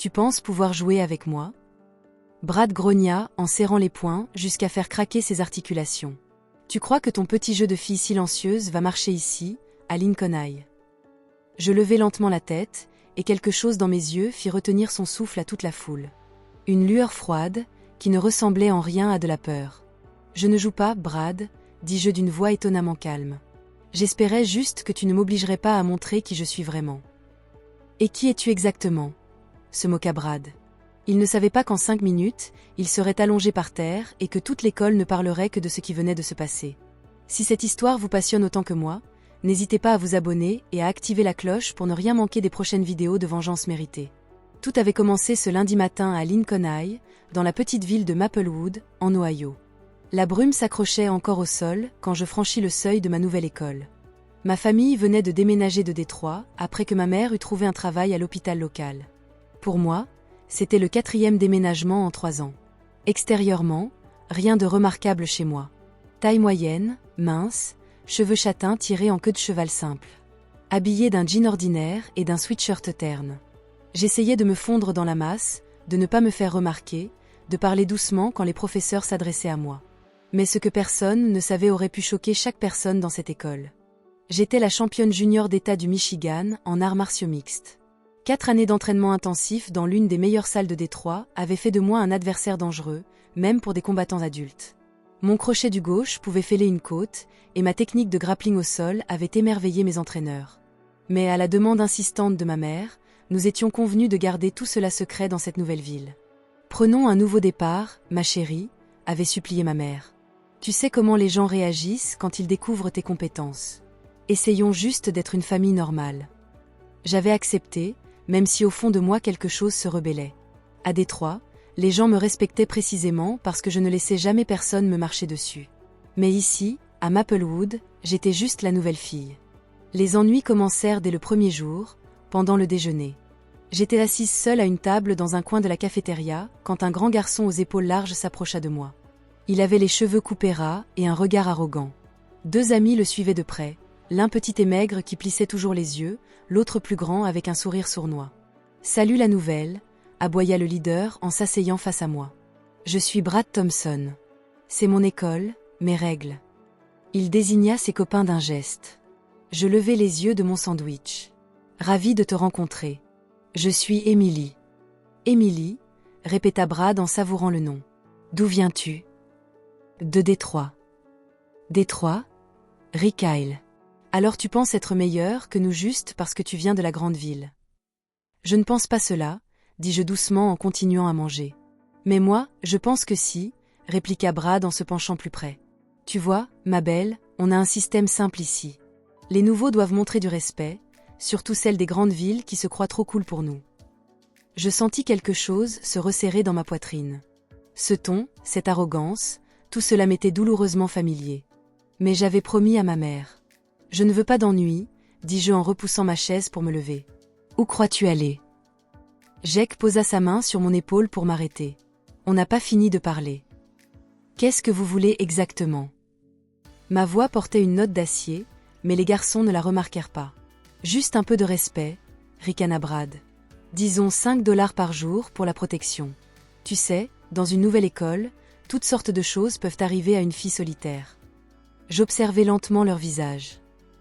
Tu penses pouvoir jouer avec moi? Brad grogna en serrant les poings jusqu'à faire craquer ses articulations. Tu crois que ton petit jeu de fille silencieuse va marcher ici, à Lincoln High? Je levai lentement la tête, et quelque chose dans mes yeux fit retenir son souffle à toute la foule. Une lueur froide, qui ne ressemblait en rien à de la peur. Je ne joue pas, Brad, dis-je d'une voix étonnamment calme. J'espérais juste que tu ne m'obligerais pas à montrer qui je suis vraiment. Et qui es-tu exactement? Se moqua Brad. Il ne savait pas qu'en 5 minutes, il serait allongé par terre et que toute l'école ne parlerait que de ce qui venait de se passer. Si cette histoire vous passionne autant que moi, n'hésitez pas à vous abonner et à activer la cloche pour ne rien manquer des prochaines vidéos de vengeance méritée. Tout avait commencé ce lundi matin à Lincoln High, dans la petite ville de Maplewood, en Ohio. La brume s'accrochait encore au sol quand je franchis le seuil de ma nouvelle école. Ma famille venait de déménager de Détroit après que ma mère eut trouvé un travail à l'hôpital local. Pour moi, c'était le 4e déménagement en 3 ans. Extérieurement, rien de remarquable chez moi. Taille moyenne, mince, cheveux châtains tirés en queue de cheval simple. Habillée d'un jean ordinaire et d'un sweatshirt terne. J'essayais de me fondre dans la masse, de ne pas me faire remarquer, de parler doucement quand les professeurs s'adressaient à moi. Mais ce que personne ne savait aurait pu choquer chaque personne dans cette école. J'étais la championne junior d'État du Michigan en arts martiaux mixtes. 4 années d'entraînement intensif dans l'une des meilleures salles de Détroit avaient fait de moi un adversaire dangereux, même pour des combattants adultes. Mon crochet du gauche pouvait fêler une côte, et ma technique de grappling au sol avait émerveillé mes entraîneurs. Mais à la demande insistante de ma mère, nous étions convenus de garder tout cela secret dans cette nouvelle ville. « Prenons un nouveau départ, ma chérie », avait supplié ma mère. « Tu sais comment les gens réagissent quand ils découvrent tes compétences. Essayons juste d'être une famille normale. » J'avais accepté, même si au fond de moi quelque chose se rebellait. À Détroit, les gens me respectaient précisément parce que je ne laissais jamais personne me marcher dessus. Mais ici, à Maplewood, j'étais juste la nouvelle fille. Les ennuis commencèrent dès le premier jour, pendant le déjeuner. J'étais assise seule à une table dans un coin de la cafétéria quand un grand garçon aux épaules larges s'approcha de moi. Il avait les cheveux coupés ras et un regard arrogant. 2 amis le suivaient de près, l'un petit et maigre qui plissait toujours les yeux, l'autre plus grand avec un sourire sournois. « Salut la nouvelle », aboya le leader en s'asseyant face à moi. « Je suis Brad Thompson. C'est mon école, mes règles. » Il désigna ses copains d'un geste. Je levai les yeux de mon sandwich. « Ravi de te rencontrer. Je suis Emily. »« Emily », répéta Brad en savourant le nom. « D'où viens-tu ?»« De Détroit. »« Détroit ?» Rit Kyle. « Alors tu penses être meilleur que nous juste parce que tu viens de la grande ville. »« Je ne pense pas cela, » dis-je doucement en continuant à manger. « Mais moi, je pense que si, » répliqua Brad en se penchant plus près. « Tu vois, ma belle, on a un système simple ici. Les nouveaux doivent montrer du respect, surtout celles des grandes villes qui se croient trop cool pour nous. » Je sentis quelque chose se resserrer dans ma poitrine. Ce ton, cette arrogance, tout cela m'était douloureusement familier. Mais j'avais promis à ma mère. « Je ne veux pas d'ennui, » dis-je en repoussant ma chaise pour me lever. « Où crois-tu aller ?» Jake posa sa main sur mon épaule pour m'arrêter. On n'a pas fini de parler. « Qu'est-ce que vous voulez exactement ?» Ma voix portait une note d'acier, mais les garçons ne la remarquèrent pas. « Juste un peu de respect, » ricana Brad. « Disons $5 par jour pour la protection. Tu sais, dans une nouvelle école, toutes sortes de choses peuvent arriver à une fille solitaire. » J'observai lentement leur visage.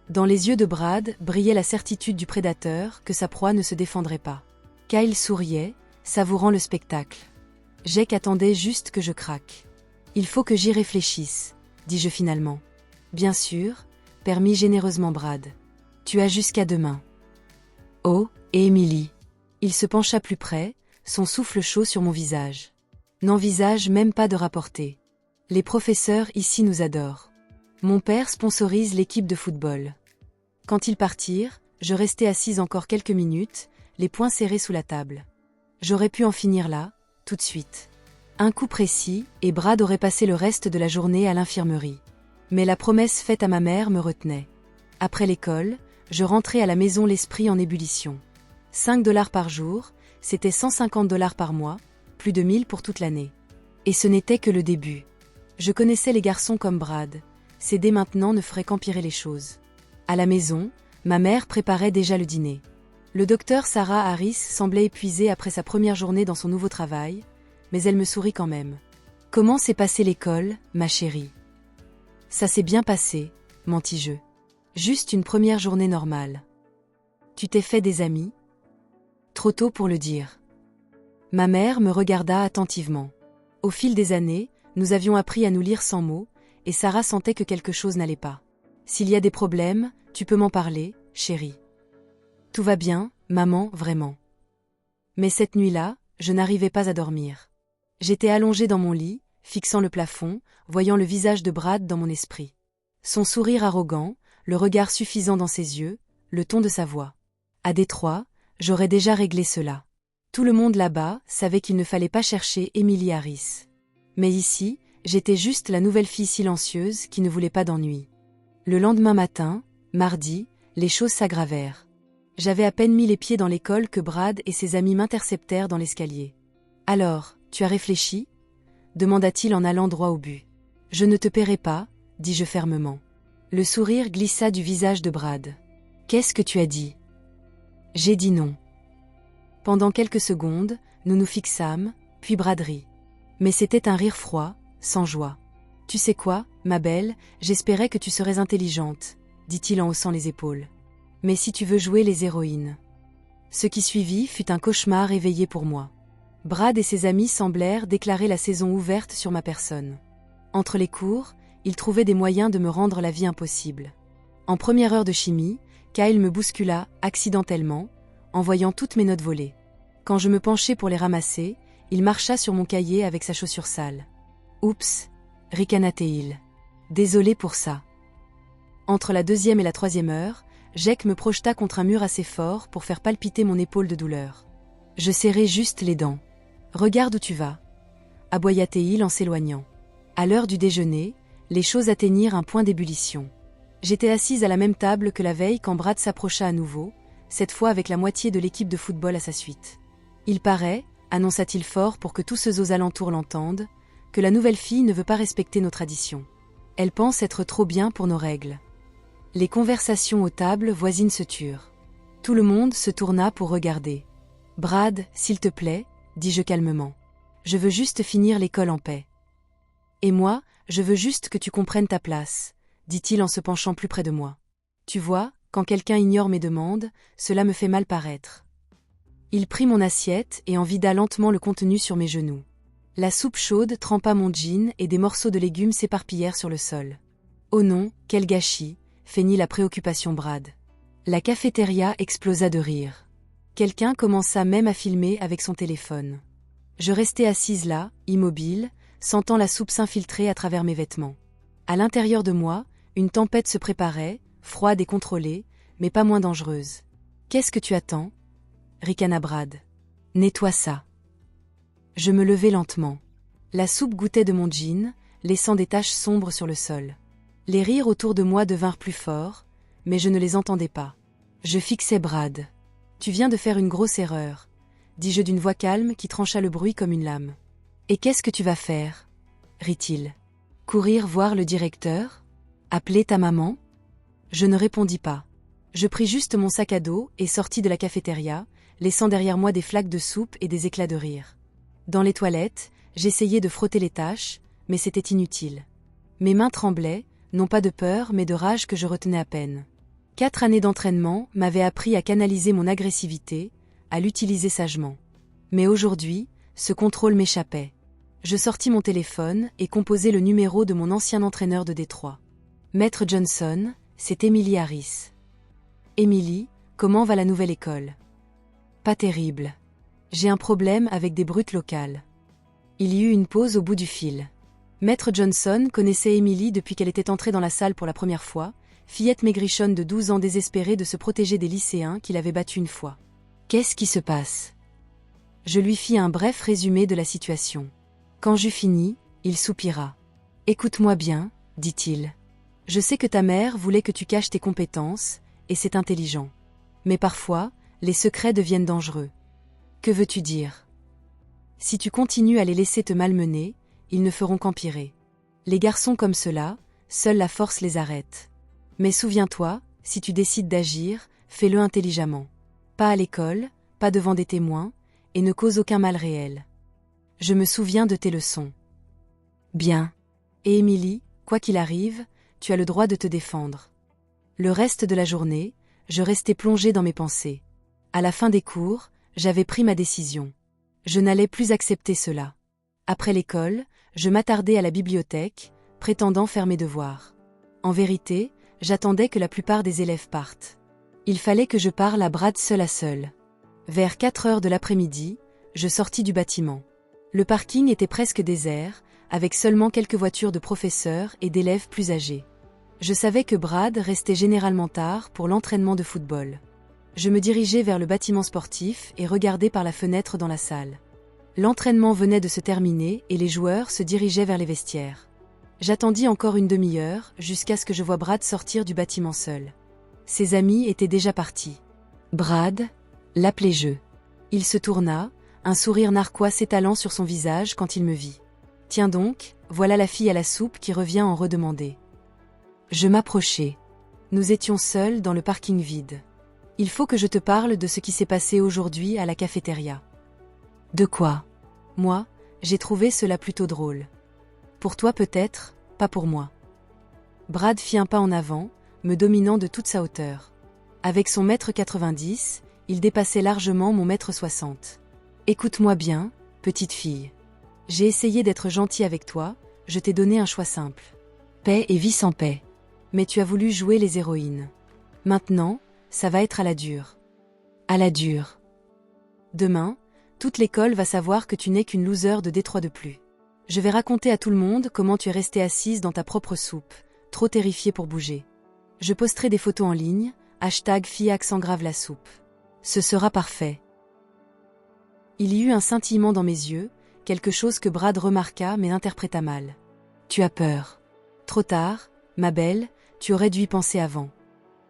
Dans les yeux de Brad brillait la certitude du prédateur que sa proie ne se défendrait pas. Kyle souriait, savourant le spectacle. Jake attendait juste que je craque. « Il faut que j'y réfléchisse, » dis-je finalement. « Bien sûr, » permit généreusement Brad. « Tu as jusqu'à demain. » Oh, et Emily. Il se pencha plus près, son souffle chaud sur mon visage. « N'envisage même pas de rapporter. Les professeurs ici nous adorent. Mon père sponsorise l'équipe de football. » Quand ils partirent, je restai assise encore quelques minutes, les poings serrés sous la table. J'aurais pu en finir là, tout de suite. Un coup précis, et Brad aurait passé le reste de la journée à l'infirmerie. Mais la promesse faite à ma mère me retenait. Après l'école, je rentrais à la maison l'esprit en ébullition. $5 par jour, c'était $150 par mois, plus de 1000 pour toute l'année. Et ce n'était que le début. Je connaissais les garçons comme Brad. Céder maintenant ne ferait qu'empirer les choses. À la maison, ma mère préparait déjà le dîner. Le docteur Sarah Harris semblait épuisée après sa première journée dans son nouveau travail, mais elle me sourit quand même. « Comment s'est passée l'école, ma chérie ?»« Ça s'est bien passé, mentis-je. Juste une première journée normale. »« Tu t'es fait des amis ?» ?»« Trop tôt pour le dire. » Ma mère me regarda attentivement. Au fil des années, nous avions appris à nous lire sans mots, et Sarah sentait que quelque chose n'allait pas. « S'il y a des problèmes, tu peux m'en parler, chérie. » « Tout va bien, maman, vraiment. » Mais cette nuit-là, je n'arrivais pas à dormir. J'étais allongée dans mon lit, fixant le plafond, voyant le visage de Brad dans mon esprit. Son sourire arrogant, le regard suffisant dans ses yeux, le ton de sa voix. À Détroit, j'aurais déjà réglé cela. Tout le monde là-bas savait qu'il ne fallait pas chercher Emily Harris. Mais ici, j'étais juste la nouvelle fille silencieuse qui ne voulait pas d'ennui. Le lendemain matin, mardi, les choses s'aggravèrent. J'avais à peine mis les pieds dans l'école que Brad et ses amis m'interceptèrent dans l'escalier. « Alors, tu as réfléchi ?» demanda-t-il en allant droit au but. « Je ne te paierai pas, » dis-je fermement. Le sourire glissa du visage de Brad. « Qu'est-ce que tu as dit ?» J'ai dit non. Pendant quelques secondes, nous nous fixâmes, puis Brad rit. Mais c'était un rire froid, sans joie. « Tu sais quoi, ma belle, j'espérais que tu serais intelligente, » dit-il en haussant les épaules. Mais si tu veux jouer les héroïnes. Ce qui suivit fut un cauchemar éveillé pour moi. Brad et ses amis semblèrent déclarer la saison ouverte sur ma personne. Entre les cours, ils trouvaient des moyens de me rendre la vie impossible. En première heure de chimie, Kyle me bouscula, accidentellement, en voyant toutes mes notes volées. Quand je me penchai pour les ramasser, il marcha sur mon cahier avec sa chaussure sale. « Oups » ricana-t-il. « Désolé pour ça. » Entre la 2e et la 3e heure, Jake me projeta contre un mur assez fort pour faire palpiter mon épaule de douleur. Je serrai juste les dents. « Regarde où tu vas » aboya-t-il en s'éloignant. À l'heure du déjeuner, les choses atteignirent un point d'ébullition. J'étais assise à la même table que la veille quand Brad s'approcha à nouveau, cette fois avec la moitié de l'équipe de football à sa suite. « Il paraît, » annonça-t-il fort pour que tous ceux aux alentours l'entendent, « que la nouvelle fille ne veut pas respecter nos traditions. Elle pense être trop bien pour nos règles. » Les conversations aux tables voisines se turent. Tout le monde se tourna pour regarder. « Brad, s'il te plaît, » dis-je calmement. « Je veux juste finir l'école en paix. »« Et moi, je veux juste que tu comprennes ta place, » dit-il en se penchant plus près de moi. « Tu vois, quand quelqu'un ignore mes demandes, cela me fait mal paraître. » Il prit mon assiette et en vida lentement le contenu sur mes genoux. La soupe chaude trempa mon jean et des morceaux de légumes s'éparpillèrent sur le sol. « Oh non, quel gâchis !» feignit la préoccupation Brad. La cafétéria explosa de rire. Quelqu'un commença même à filmer avec son téléphone. Je restais assise là, immobile, sentant la soupe s'infiltrer à travers mes vêtements. À l'intérieur de moi, une tempête se préparait, froide et contrôlée, mais pas moins dangereuse. « Qu'est-ce que tu attends ?» ricana Brad. « Nettoie ça. » Je me levai lentement. La soupe goûtait de mon jean, laissant des taches sombres sur le sol. Les rires autour de moi devinrent plus forts, mais je ne les entendais pas. Je fixais Brad. « Tu viens de faire une grosse erreur, » dis-je d'une voix calme qui trancha le bruit comme une lame. « Et qu'est-ce que tu vas faire » rit-il. « Courir voir le directeur ? Appeler ta maman ?» Je ne répondis pas. Je pris juste mon sac à dos et sortis de la cafétéria, laissant derrière moi des flaques de soupe et des éclats de rire. Dans les toilettes, j'essayais de frotter les taches, mais c'était inutile. Mes mains tremblaient, non pas de peur mais de rage que je retenais à peine. 4 années d'entraînement m'avaient appris à canaliser mon agressivité, à l'utiliser sagement. Mais aujourd'hui, ce contrôle m'échappait. Je sortis mon téléphone et composai le numéro de mon ancien entraîneur de Détroit. « Maître Johnson, c'est Emily Harris. »« Emily, comment va la nouvelle école ?»« Pas terrible. J'ai un problème avec des brutes locales. » Il y eut une pause au bout du fil. Maître Johnson connaissait Emily depuis qu'elle était entrée dans la salle pour la première fois, fillette maigrichonne de 12 ans désespérée de se protéger des lycéens qui l'avaient battue une fois. « Qu'est-ce qui se passe ?» Je lui fis un bref résumé de la situation. Quand j'eus fini, il soupira. « Écoute-moi bien, » dit-il. « Je sais que ta mère voulait que tu caches tes compétences, et c'est intelligent. Mais parfois, les secrets deviennent dangereux. Que veux-tu dire ? Si tu continues à les laisser te malmener, ils ne feront qu'empirer. Les garçons comme cela, seule la force les arrête. Mais souviens-toi, si tu décides d'agir, fais-le intelligemment. Pas à l'école, pas devant des témoins, et ne cause aucun mal réel. Je me souviens de tes leçons. Bien. Et Émilie, quoi qu'il arrive, tu as le droit de te défendre. Le reste de la journée, je restais plongée dans mes pensées. À la fin des cours, j'avais pris ma décision. Je n'allais plus accepter cela. Après l'école, je m'attardais à la bibliothèque, prétendant faire mes devoirs. En vérité, j'attendais que la plupart des élèves partent. Il fallait que je parle à Brad seul à seul. Vers 4 heures de l'après-midi, je sortis du bâtiment. Le parking était presque désert, avec seulement quelques voitures de professeurs et d'élèves plus âgés. Je savais que Brad restait généralement tard pour l'entraînement de football. Je me dirigeais vers le bâtiment sportif et regardais par la fenêtre dans la salle. L'entraînement venait de se terminer et les joueurs se dirigeaient vers les vestiaires. J'attendis encore une demi-heure jusqu'à ce que je voie Brad sortir du bâtiment seul. Ses amis étaient déjà partis. Brad, l'appelai je. Il se tourna, un sourire narquois s'étalant sur son visage quand il me vit. Tiens donc, voilà la fille à la soupe qui revient en redemander. Je m'approchai. Nous étions seuls dans le parking vide. Il faut que je te parle de ce qui s'est passé aujourd'hui à la cafétéria. De quoi? Moi, j'ai trouvé cela plutôt drôle. Pour toi peut-être, pas pour moi. Brad fit un pas en avant, me dominant de toute sa hauteur. Avec son 1,90 m, il dépassait largement mon 1,60 m. Écoute-moi bien, petite fille. J'ai essayé d'être gentil avec toi, je t'ai donné un choix simple. Paix et vie sans paix. Mais tu as voulu jouer les héroïnes. Maintenant, ça va être à la dure. À la dure. Demain, toute l'école va savoir que tu n'es qu'une loser de Détroit de plus. Je vais raconter à tout le monde comment tu es restée assise dans ta propre soupe, trop terrifiée pour bouger. Je posterai des photos en ligne, #fille accent grave la soupe. Ce sera parfait. Il y eut un scintillement dans mes yeux, quelque chose que Brad remarqua mais interpréta mal. Tu as peur. Trop tard, ma belle, tu aurais dû y penser avant.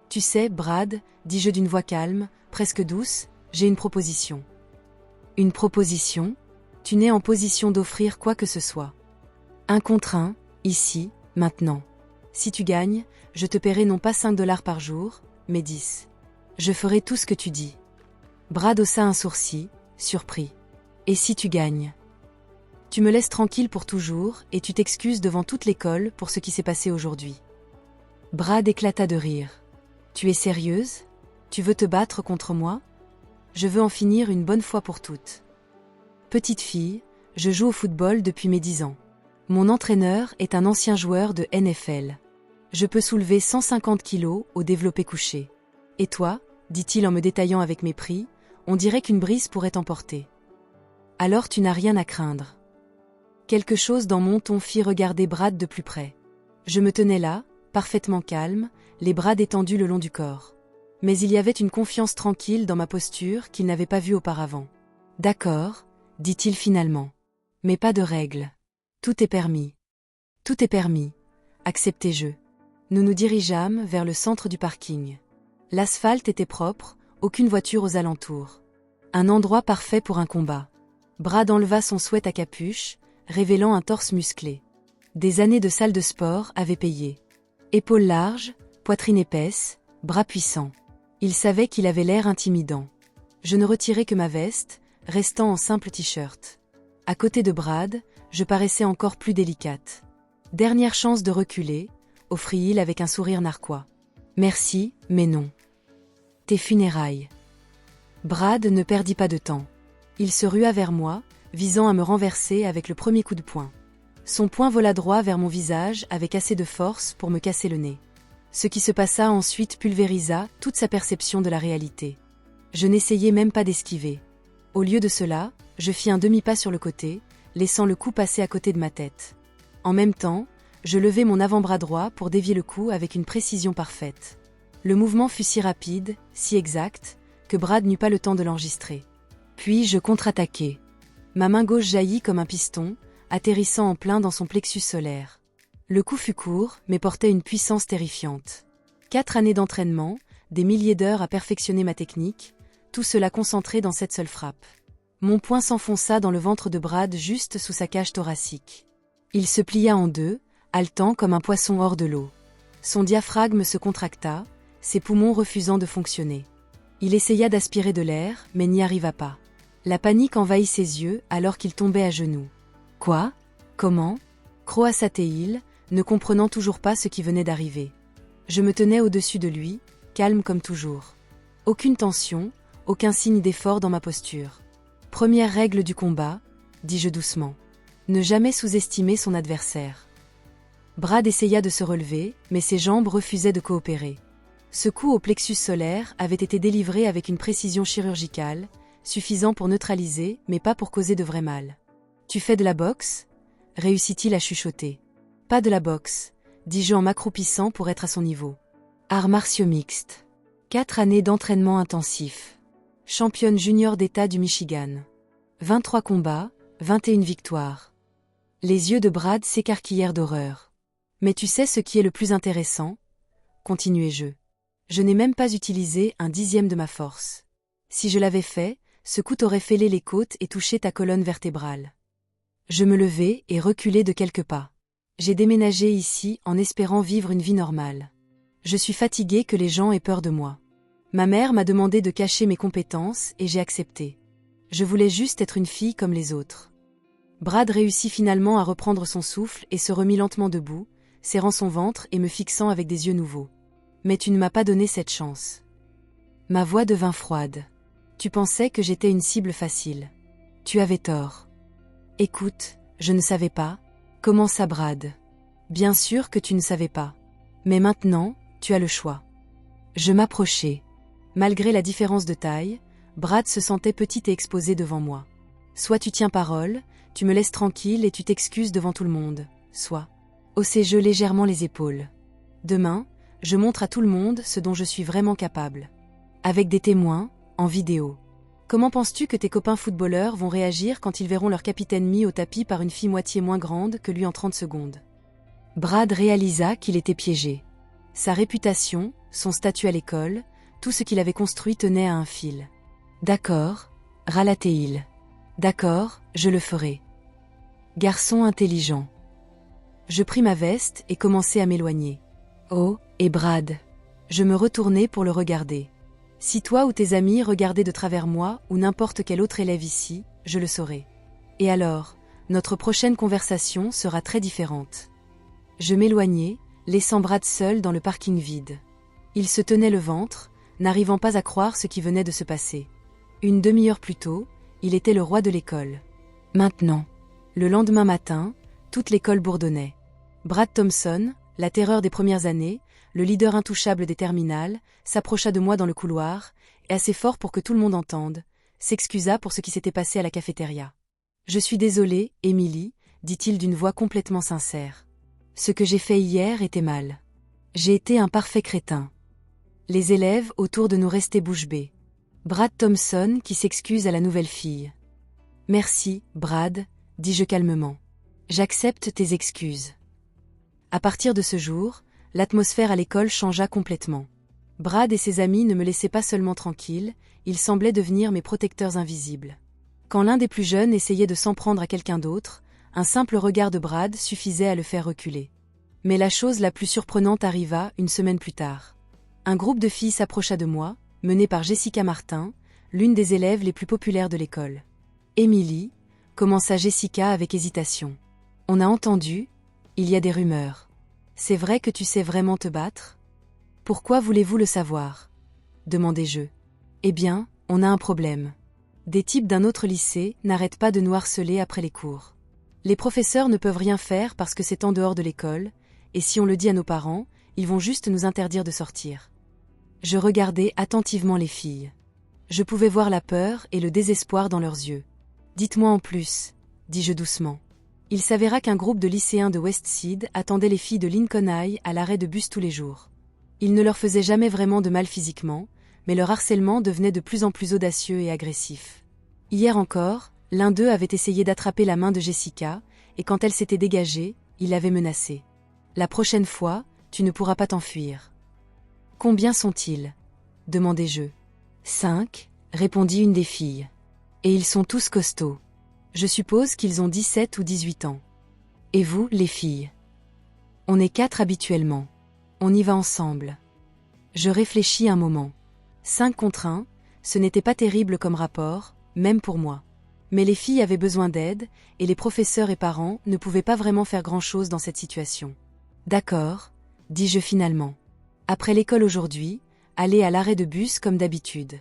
Tu sais, Brad, dis-je d'une voix calme, presque douce, j'ai une proposition. Une proposition? Tu n'es en position d'offrir quoi que ce soit. 1 contre 1, ici, maintenant. Si tu gagnes, je te paierai non pas 5 $ par jour, mais 10. Je ferai tout ce que tu dis. Brad haussa un sourcil, surpris. Et si tu gagnes? Tu me laisses tranquille pour toujours et tu t'excuses devant toute l'école pour ce qui s'est passé aujourd'hui. Brad éclata de rire. Tu es sérieuse? Tu veux te battre contre moi? Je veux en finir une bonne fois pour toutes. Petite fille, je joue au football depuis mes 10 ans. Mon entraîneur est un ancien joueur de NFL. Je peux soulever 150 kilos au développé couché. Et toi, dit-il en me détaillant avec mépris, on dirait qu'une brise pourrait t'emporter. Alors tu n'as rien à craindre. Quelque chose dans mon ton fit regarder Brad de plus près. Je me tenais là, parfaitement calme, les bras détendus le long du corps. Mais il y avait une confiance tranquille dans ma posture qu'il n'avait pas vue auparavant. D'accord, dit-il finalement. Mais pas de règles. Tout est permis. Tout est permis, acceptai-je. Nous nous dirigeâmes vers le centre du parking. L'asphalte était propre, aucune voiture aux alentours. Un endroit parfait pour un combat. Brad enleva son sweat à capuche, révélant un torse musclé. Des années de salle de sport avaient payé. Épaules larges, poitrine épaisse, bras puissants. Il savait qu'il avait l'air intimidant. Je ne retirai que ma veste, restant en simple t-shirt. À côté de Brad, je paraissais encore plus délicate. Dernière chance de reculer, offrit-il avec un sourire narquois. Merci, mais non. Tes funérailles. Brad ne perdit pas de temps. Il se rua vers moi, visant à me renverser avec le premier coup de poing. Son poing vola droit vers mon visage avec assez de force pour me casser le nez. Ce qui se passa ensuite pulvérisa toute sa perception de la réalité. Je n'essayai même pas d'esquiver. Au lieu de cela, je fis un demi-pas sur le côté, laissant le coup passer à côté de ma tête. En même temps, je levai mon avant-bras droit pour dévier le coup avec une précision parfaite. Le mouvement fut si rapide, si exact, que Brad n'eut pas le temps de l'enregistrer. Puis je contre-attaquai. Ma main gauche jaillit comme un piston, atterrissant en plein dans son plexus solaire. Le coup fut court, mais portait une puissance terrifiante. 4 années d'entraînement, des milliers d'heures à perfectionner ma technique, tout cela concentré dans cette seule frappe. Mon poing s'enfonça dans le ventre de Brad juste sous sa cage thoracique. Il se plia en deux, haletant comme un poisson hors de l'eau. Son diaphragme se contracta, ses poumons refusant de fonctionner. Il essaya d'aspirer de l'air, mais n'y arriva pas. La panique envahit ses yeux alors qu'il tombait à genoux. Quoi? Comment? Croassatait-il, ne comprenant toujours pas ce qui venait d'arriver. Je me tenais au-dessus de lui, calme comme toujours. Aucune tension, aucun signe d'effort dans ma posture. Première règle du combat, dis-je doucement. Ne jamais sous-estimer son adversaire. Brad essaya de se relever, mais ses jambes refusaient de coopérer. Ce coup au plexus solaire avait été délivré avec une précision chirurgicale, suffisant pour neutraliser, mais pas pour causer de vrai mal. « Tu fais de la boxe » réussit-il à chuchoter. « Pas de la boxe » dis-je en m'accroupissant pour être à son niveau. Arts martiaux mixtes. 4 années d'entraînement intensif. Championne junior d'État du Michigan. 23 combats, 21 victoires. Les yeux de Brad s'écarquillèrent d'horreur. « Mais tu sais ce qui est le plus intéressant » continuai-je. « Je n'ai même pas utilisé un dixième de ma force. Si je l'avais fait, ce coup t'aurait fêlé les côtes et touché ta colonne vertébrale. » Je me levai et reculai de quelques pas. J'ai déménagé ici en espérant vivre une vie normale. Je suis fatiguée que les gens aient peur de moi. Ma mère m'a demandé de cacher mes compétences et j'ai accepté. Je voulais juste être une fille comme les autres. Brad réussit finalement à reprendre son souffle et se remit lentement debout, serrant son ventre et me fixant avec des yeux nouveaux. « Mais tu ne m'as pas donné cette chance. » Ma voix devint froide. « Tu pensais que j'étais une cible facile. Tu avais tort. » « Écoute, je ne savais pas. » Commença Brad. « Bien sûr que tu ne savais pas. Mais maintenant, tu as le choix. » Je m'approchai. Malgré la différence de taille, Brad se sentait petit et exposé devant moi. Soit tu tiens parole, tu me laisses tranquille et tu t'excuses devant tout le monde, soit. Haussai-je légèrement les épaules. Demain, je montre à tout le monde ce dont je suis vraiment capable. Avec des témoins, en vidéo. Comment penses-tu que tes copains footballeurs vont réagir quand ils verront leur capitaine mis au tapis par une fille moitié moins grande que lui en 30 secondes? Brad réalisa qu'il était piégé. Sa réputation, son statut à l'école, tout ce qu'il avait construit tenait à un fil. D'accord, ralatait-il. D'accord, je le ferai. Garçon intelligent. Je pris ma veste et commençai à m'éloigner. Oh, et Brad. Je me retournai pour le regarder. Si toi ou tes amis regardaient de travers moi ou n'importe quel autre élève ici, je le saurais. Et alors, notre prochaine conversation sera très différente. Je m'éloignai, laissant Brad seul dans le parking vide. Il se tenait le ventre, n'arrivant pas à croire ce qui venait de se passer. Une demi-heure plus tôt, il était le roi de l'école. Maintenant, le lendemain matin, toute l'école bourdonnait. Brad Thompson, la terreur des premières années, le leader intouchable des terminales, s'approcha de moi dans le couloir, et assez fort pour que tout le monde entende, s'excusa pour ce qui s'était passé à la cafétéria. « Je suis désolé, Émilie, dit-il d'une voix complètement sincère. Ce que j'ai fait hier était mal. J'ai été un parfait crétin. » Les élèves autour de nous restaient bouche bée. Brad Thompson qui s'excuse à la nouvelle fille. « Merci, Brad, dis-je calmement. J'accepte tes excuses. » À partir de ce jour, l'atmosphère à l'école changea complètement. Brad et ses amis ne me laissaient pas seulement tranquille, ils semblaient devenir mes protecteurs invisibles. Quand l'un des plus jeunes essayait de s'en prendre à quelqu'un d'autre, un simple regard de Brad suffisait à le faire reculer. Mais la chose la plus surprenante arriva une semaine plus tard. Un groupe de filles s'approcha de moi, mené par Jessica Martin, l'une des élèves les plus populaires de l'école. « Émilie » commença Jessica avec hésitation. « On a entendu, il y a des rumeurs. C'est vrai que tu sais vraiment te battre? Pourquoi voulez-vous le savoir? Demandai-je. Eh bien, on a un problème. Des types d'un autre lycée n'arrêtent pas de nous harceler après les cours. Les professeurs ne peuvent rien faire parce que c'est en dehors de l'école, et si on le dit à nos parents, ils vont juste nous interdire de sortir. Je regardais attentivement les filles. Je pouvais voir la peur et le désespoir dans leurs yeux. Dites-moi en plus, dis-je doucement. Il s'avéra qu'un groupe de lycéens de Westside attendait les filles de Lincoln High à l'arrêt de bus tous les jours. Ils ne leur faisaient jamais vraiment de mal physiquement, mais leur harcèlement devenait de plus en plus audacieux et agressif. Hier encore, l'un d'eux avait essayé d'attraper la main de Jessica, et quand elle s'était dégagée, il l'avait menacée. « La prochaine fois, tu ne pourras pas t'enfuir. »« Combien sont-ils » demandai-je. « 5, répondit une des filles. « Et ils sont tous costauds. Je suppose qu'ils ont 17 ou 18 ans. Et vous, les filles ? » « On est 4 habituellement. On y va ensemble. » Je réfléchis un moment. 5 contre 1, ce n'était pas terrible comme rapport, même pour moi. Mais les filles avaient besoin d'aide, et les professeurs et parents ne pouvaient pas vraiment faire grand-chose dans cette situation. D'accord, dis-je finalement. Après l'école aujourd'hui, allez à l'arrêt de bus comme d'habitude.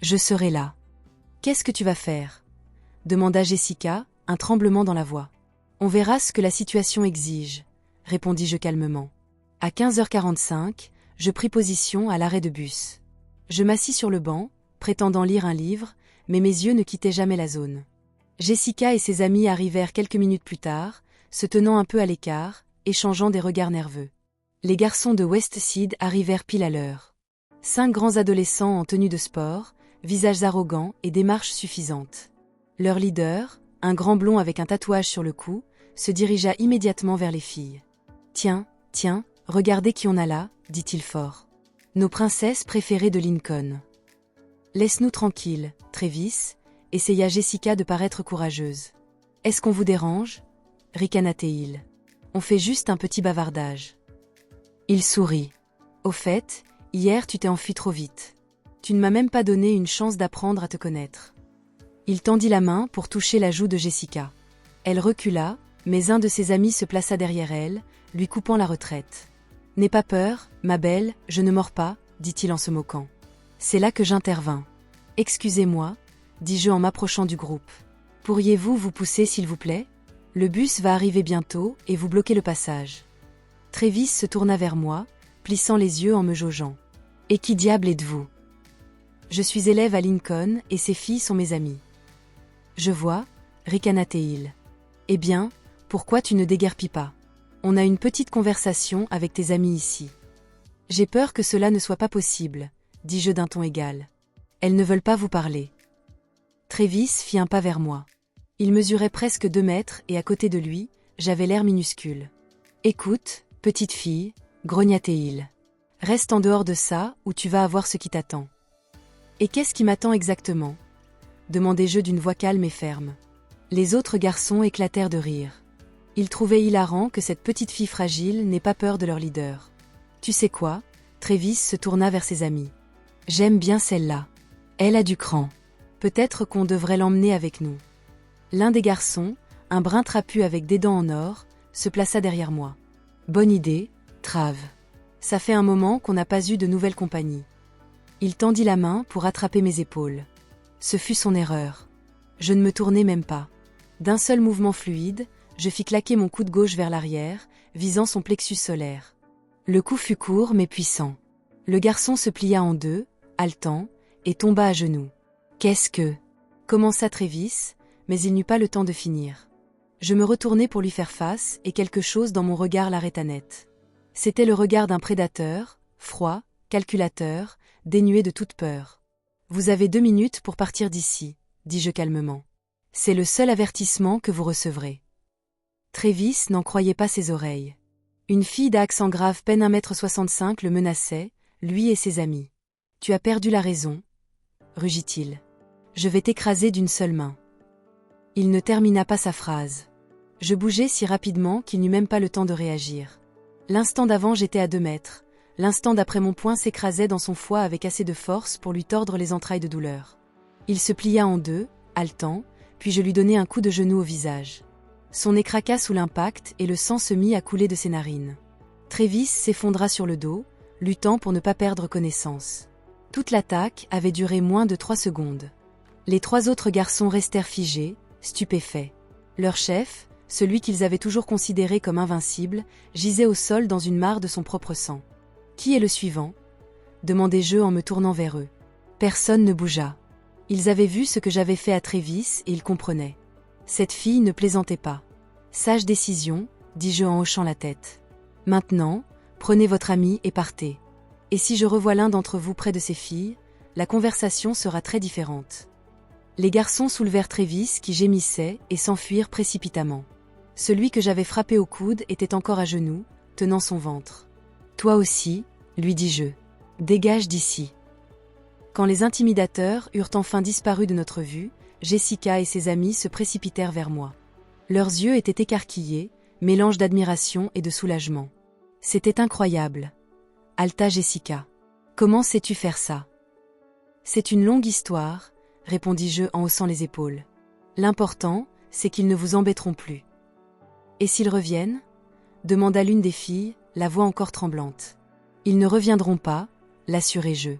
Je serai là. Qu'est-ce que tu vas faire ? Demanda Jessica, un tremblement dans la voix. On verra ce que la situation exige, répondis-je calmement. À 15h45, je pris position à l'arrêt de bus. Je m'assis sur le banc, prétendant lire un livre, mais mes yeux ne quittaient jamais la zone. Jessica et ses amis arrivèrent quelques minutes plus tard, se tenant un peu à l'écart, échangeant des regards nerveux. Les garçons de Westside arrivèrent pile à l'heure. 5 grands adolescents en tenue de sport, visages arrogants et démarches suffisantes. Leur leader, un grand blond avec un tatouage sur le cou, se dirigea immédiatement vers les filles. « Tiens, regardez qui on a là, dit-il fort. Nos princesses préférées de Lincoln. » « Laisse-nous tranquilles, Travis, essaya Jessica de paraître courageuse. « Est-ce qu'on vous dérange » ricana-t-il. « On fait juste un petit bavardage. » Il sourit. « Au fait, hier tu t'es enfui trop vite. Tu ne m'as même pas donné une chance d'apprendre à te connaître. » Il tendit la main pour toucher la joue de Jessica. Elle recula, mais un de ses amis se plaça derrière elle, lui coupant la retraite. « N'aie pas peur, ma belle, je ne mords pas, dit-il en se moquant. C'est là que j'intervins. « Excusez-moi, dis-je en m'approchant du groupe. Pourriez-vous vous pousser s'il vous plaît ? Le bus va arriver bientôt et vous bloquez le passage. » Travis se tourna vers moi, plissant les yeux en me jaugeant. « Et qui diable êtes-vous ? » Je suis élève à Lincoln et ces filles sont mes amies. Je vois, ricana-t-il. Eh bien, pourquoi tu ne déguerpis pas ? On a une petite conversation avec tes amis ici. J'ai peur que cela ne soit pas possible, dis-je d'un ton égal. Elles ne veulent pas vous parler. Travis fit un pas vers moi. Il mesurait presque 2 mètres et à côté de lui, j'avais l'air minuscule. Écoute, petite fille, grogna-t-il. Reste en dehors de ça ou tu vas avoir ce qui t'attend. Et qu'est-ce qui m'attend exactement ? Demandai-je d'une voix calme et ferme. Les autres garçons éclatèrent de rire. Ils trouvaient hilarant que cette petite fille fragile n'ait pas peur de leur leader. Tu sais quoi ? Travis se tourna vers ses amis. J'aime bien celle-là. Elle a du cran. Peut-être qu'on devrait l'emmener avec nous. L'un des garçons, un brin trapu avec des dents en or, se plaça derrière moi. Bonne idée, Trav. Ça fait un moment qu'on n'a pas eu de nouvelles compagnies. Il tendit la main pour attraper mes épaules. Ce fut son erreur. Je ne me tournai même pas. D'un seul mouvement fluide, je fis claquer mon coude gauche vers l'arrière, visant son plexus solaire. Le coup fut court mais puissant. Le garçon se plia en deux, haletant, et tomba à genoux. « Qu'est-ce que » commença Travis, mais il n'eut pas le temps de finir. Je me retournai pour lui faire face et quelque chose dans mon regard l'arrêta net. C'était le regard d'un prédateur, froid, calculateur, dénué de toute peur. « Vous avez 2 minutes pour partir d'ici, » dis-je calmement. « C'est le seul avertissement que vous recevrez. » Travis n'en croyait pas ses oreilles. Une fille d'accent grave peine 1m65 le menaçait, lui et ses amis. « Tu as perdu la raison, » rugit-il. « Je vais t'écraser d'une seule main. » Il ne termina pas sa phrase. Je bougeai si rapidement qu'il n'eut même pas le temps de réagir. L'instant d'avant j'étais à 2 mètres. L'instant d'après mon poing s'écrasait dans son foie avec assez de force pour lui tordre les entrailles de douleur. Il se plia en deux, haletant, puis je lui donnai un coup de genou au visage. Son nez craqua sous l'impact et le sang se mit à couler de ses narines. Travis s'effondra sur le dos, luttant pour ne pas perdre connaissance. Toute l'attaque avait duré moins de 3 secondes. Les 3 autres garçons restèrent figés, stupéfaits. Leur chef, celui qu'ils avaient toujours considéré comme invincible, gisait au sol dans une mare de son propre sang. « Qui est le suivant » demandai-je en me tournant vers eux. Personne ne bougea. Ils avaient vu ce que j'avais fait à Travis et ils comprenaient. Cette fille ne plaisantait pas. « Sage décision, dis-je en hochant la tête. Maintenant, prenez votre ami et partez. Et si je revois l'un d'entre vous près de ces filles, la conversation sera très différente. » Les garçons soulevèrent Travis qui gémissait et s'enfuirent précipitamment. Celui que j'avais frappé au coude était encore à genoux, tenant son ventre. « Toi aussi, » lui dis-je. « Dégage d'ici. » Quand les intimidateurs eurent enfin disparu de notre vue, Jessica et ses amis se précipitèrent vers moi. Leurs yeux étaient écarquillés, mélange d'admiration et de soulagement. « C'était incroyable. » Haleta Jessica. « Comment sais-tu faire ça » C'est une longue histoire, répondis-je en haussant les épaules. L'important, c'est qu'ils ne vous embêteront plus. Et s'ils reviennent ? Demanda l'une des filles, la voix encore tremblante. Ils ne reviendront pas, l'assurai-je.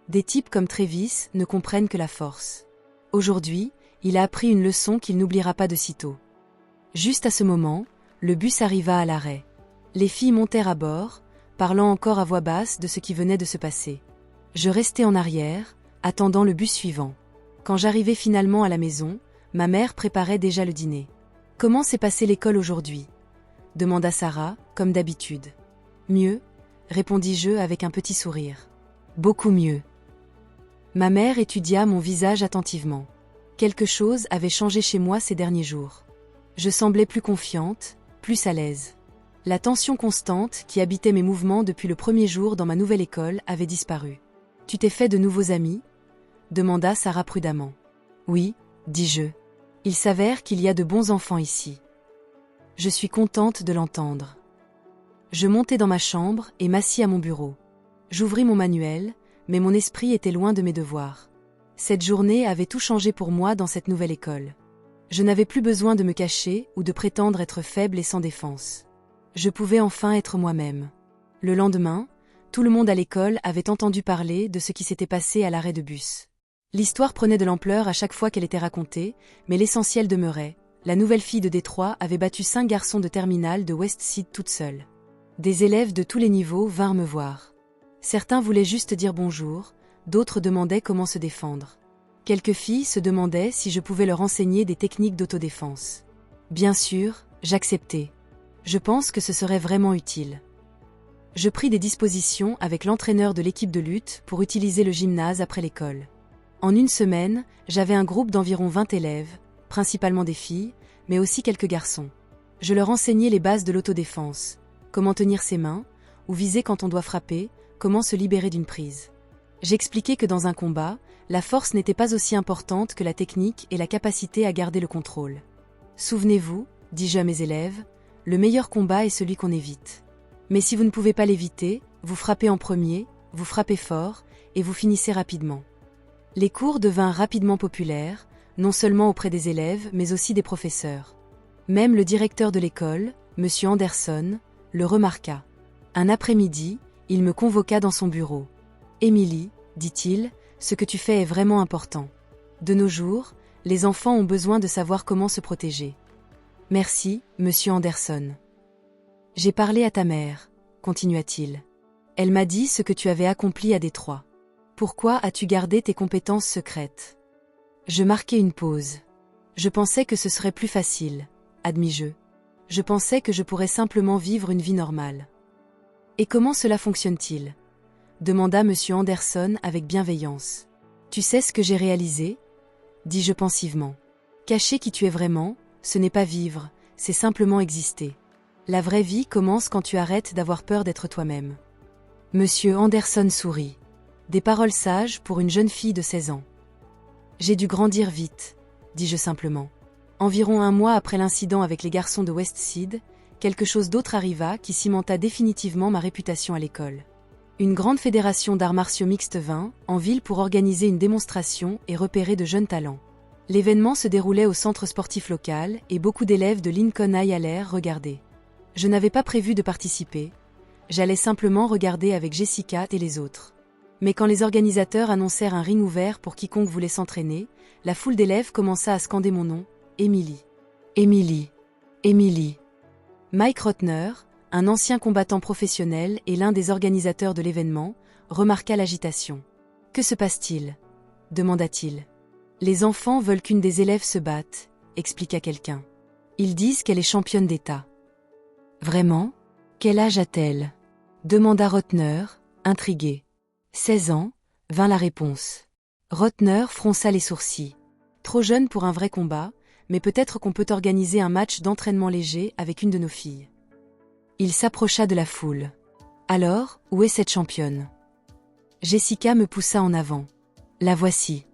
Des types comme Travis ne comprennent que la force. Aujourd'hui, il a appris une leçon qu'il n'oubliera pas de sitôt. Juste à ce moment, le bus arriva à l'arrêt. Les filles montèrent à bord, parlant encore à voix basse de ce qui venait de se passer. Je restai en arrière, attendant le bus suivant. Quand j'arrivai finalement à la maison, ma mère préparait déjà le dîner. « Comment s'est passée l'école aujourd'hui » demanda Sarah, comme d'habitude. « Mieux » répondis-je avec un petit sourire. « Beaucoup mieux. » Ma mère étudia mon visage attentivement. Quelque chose avait changé chez moi ces derniers jours. Je semblais plus confiante, plus à l'aise. La tension constante qui habitait mes mouvements depuis le premier jour dans ma nouvelle école avait disparu. « Tu t'es fait de nouveaux amis » demanda Sarah prudemment. « Oui, dis-je. Il s'avère qu'il y a de bons enfants ici. » Je suis contente de l'entendre. Je montai dans ma chambre et m'assis à mon bureau. J'ouvris mon manuel, mais mon esprit était loin de mes devoirs. Cette journée avait tout changé pour moi dans cette nouvelle école. Je n'avais plus besoin de me cacher ou de prétendre être faible et sans défense. Je pouvais enfin être moi-même. Le lendemain, tout le monde à l'école avait entendu parler de ce qui s'était passé à l'arrêt de bus. L'histoire prenait de l'ampleur à chaque fois qu'elle était racontée, mais l'essentiel demeurait. La nouvelle fille de Détroit avait battu 5 garçons de terminale de Westside toute seule. Des élèves de tous les niveaux vinrent me voir. Certains voulaient juste dire bonjour, d'autres demandaient comment se défendre. Quelques filles se demandaient si je pouvais leur enseigner des techniques d'autodéfense. Bien sûr, j'acceptais. Je pense que ce serait vraiment utile. Je pris des dispositions avec l'entraîneur de l'équipe de lutte pour utiliser le gymnase après l'école. En une semaine, j'avais un groupe d'environ 20 élèves, principalement des filles, mais aussi quelques garçons. Je leur enseignais les bases de l'autodéfense, comment tenir ses mains, ou viser quand on doit frapper, comment se libérer d'une prise. J'expliquais que dans un combat, la force n'était pas aussi importante que la technique et la capacité à garder le contrôle. Souvenez-vous, dis-je à mes élèves, le meilleur combat est celui qu'on évite. Mais si vous ne pouvez pas l'éviter, vous frappez en premier, vous frappez fort, et vous finissez rapidement. Les cours devinrent rapidement populaires, non seulement auprès des élèves, mais aussi des professeurs. Même le directeur de l'école, M. Anderson, le remarqua. Un après-midi, il me convoqua dans son bureau. « Émilie, dit-il, ce que tu fais est vraiment important. De nos jours, les enfants ont besoin de savoir comment se protéger. » « Merci, Monsieur Anderson. »« J'ai parlé à ta mère, continua-t-il. Elle m'a dit ce que tu avais accompli à Détroit. Pourquoi as-tu gardé tes compétences secrètes ?» Je marquai une pause. Je pensais que ce serait plus facile, admis-je. Je pensais que je pourrais simplement vivre une vie normale. « Et comment cela fonctionne-t-il » demanda M. Anderson avec bienveillance. « Tu sais ce que j'ai réalisé » dis-je pensivement. « Cacher qui tu es vraiment, ce n'est pas vivre, c'est simplement exister. La vraie vie commence quand tu arrêtes d'avoir peur d'être toi-même. » M. Anderson sourit. Des paroles sages pour une jeune fille de 16 ans. « J'ai dû grandir vite, dis-je simplement. Environ un mois après l'incident avec les garçons de Westside, quelque chose d'autre arriva qui cimenta définitivement ma réputation à l'école. Une grande fédération d'arts martiaux mixtes vint en ville pour organiser une démonstration et repérer de jeunes talents. L'événement se déroulait au centre sportif local et beaucoup d'élèves de Lincoln High allèrent regarder. Je n'avais pas prévu de participer, j'allais simplement regarder avec Jessica et les autres. Mais quand les organisateurs annoncèrent un ring ouvert pour quiconque voulait s'entraîner, la foule d'élèves commença à scander mon nom, Émilie. Émilie. Émilie. Mike Rotner, un ancien combattant professionnel et l'un des organisateurs de l'événement, remarqua l'agitation. « Que se passe-t-il » demanda-t-il. « Les enfants veulent qu'une des élèves se batte, » expliqua quelqu'un. « Ils disent qu'elle est championne d'État. »« Vraiment ? Quel âge a-t-elle » demanda Rotner, intrigué. « 16 ans, » vint la réponse. Rotner fronça les sourcils. « Trop jeune pour un vrai combat, mais peut-être qu'on peut organiser un match d'entraînement léger avec une de nos filles. » Il s'approcha de la foule. « Alors, où est cette championne » Jessica me poussa en avant. « La voici. »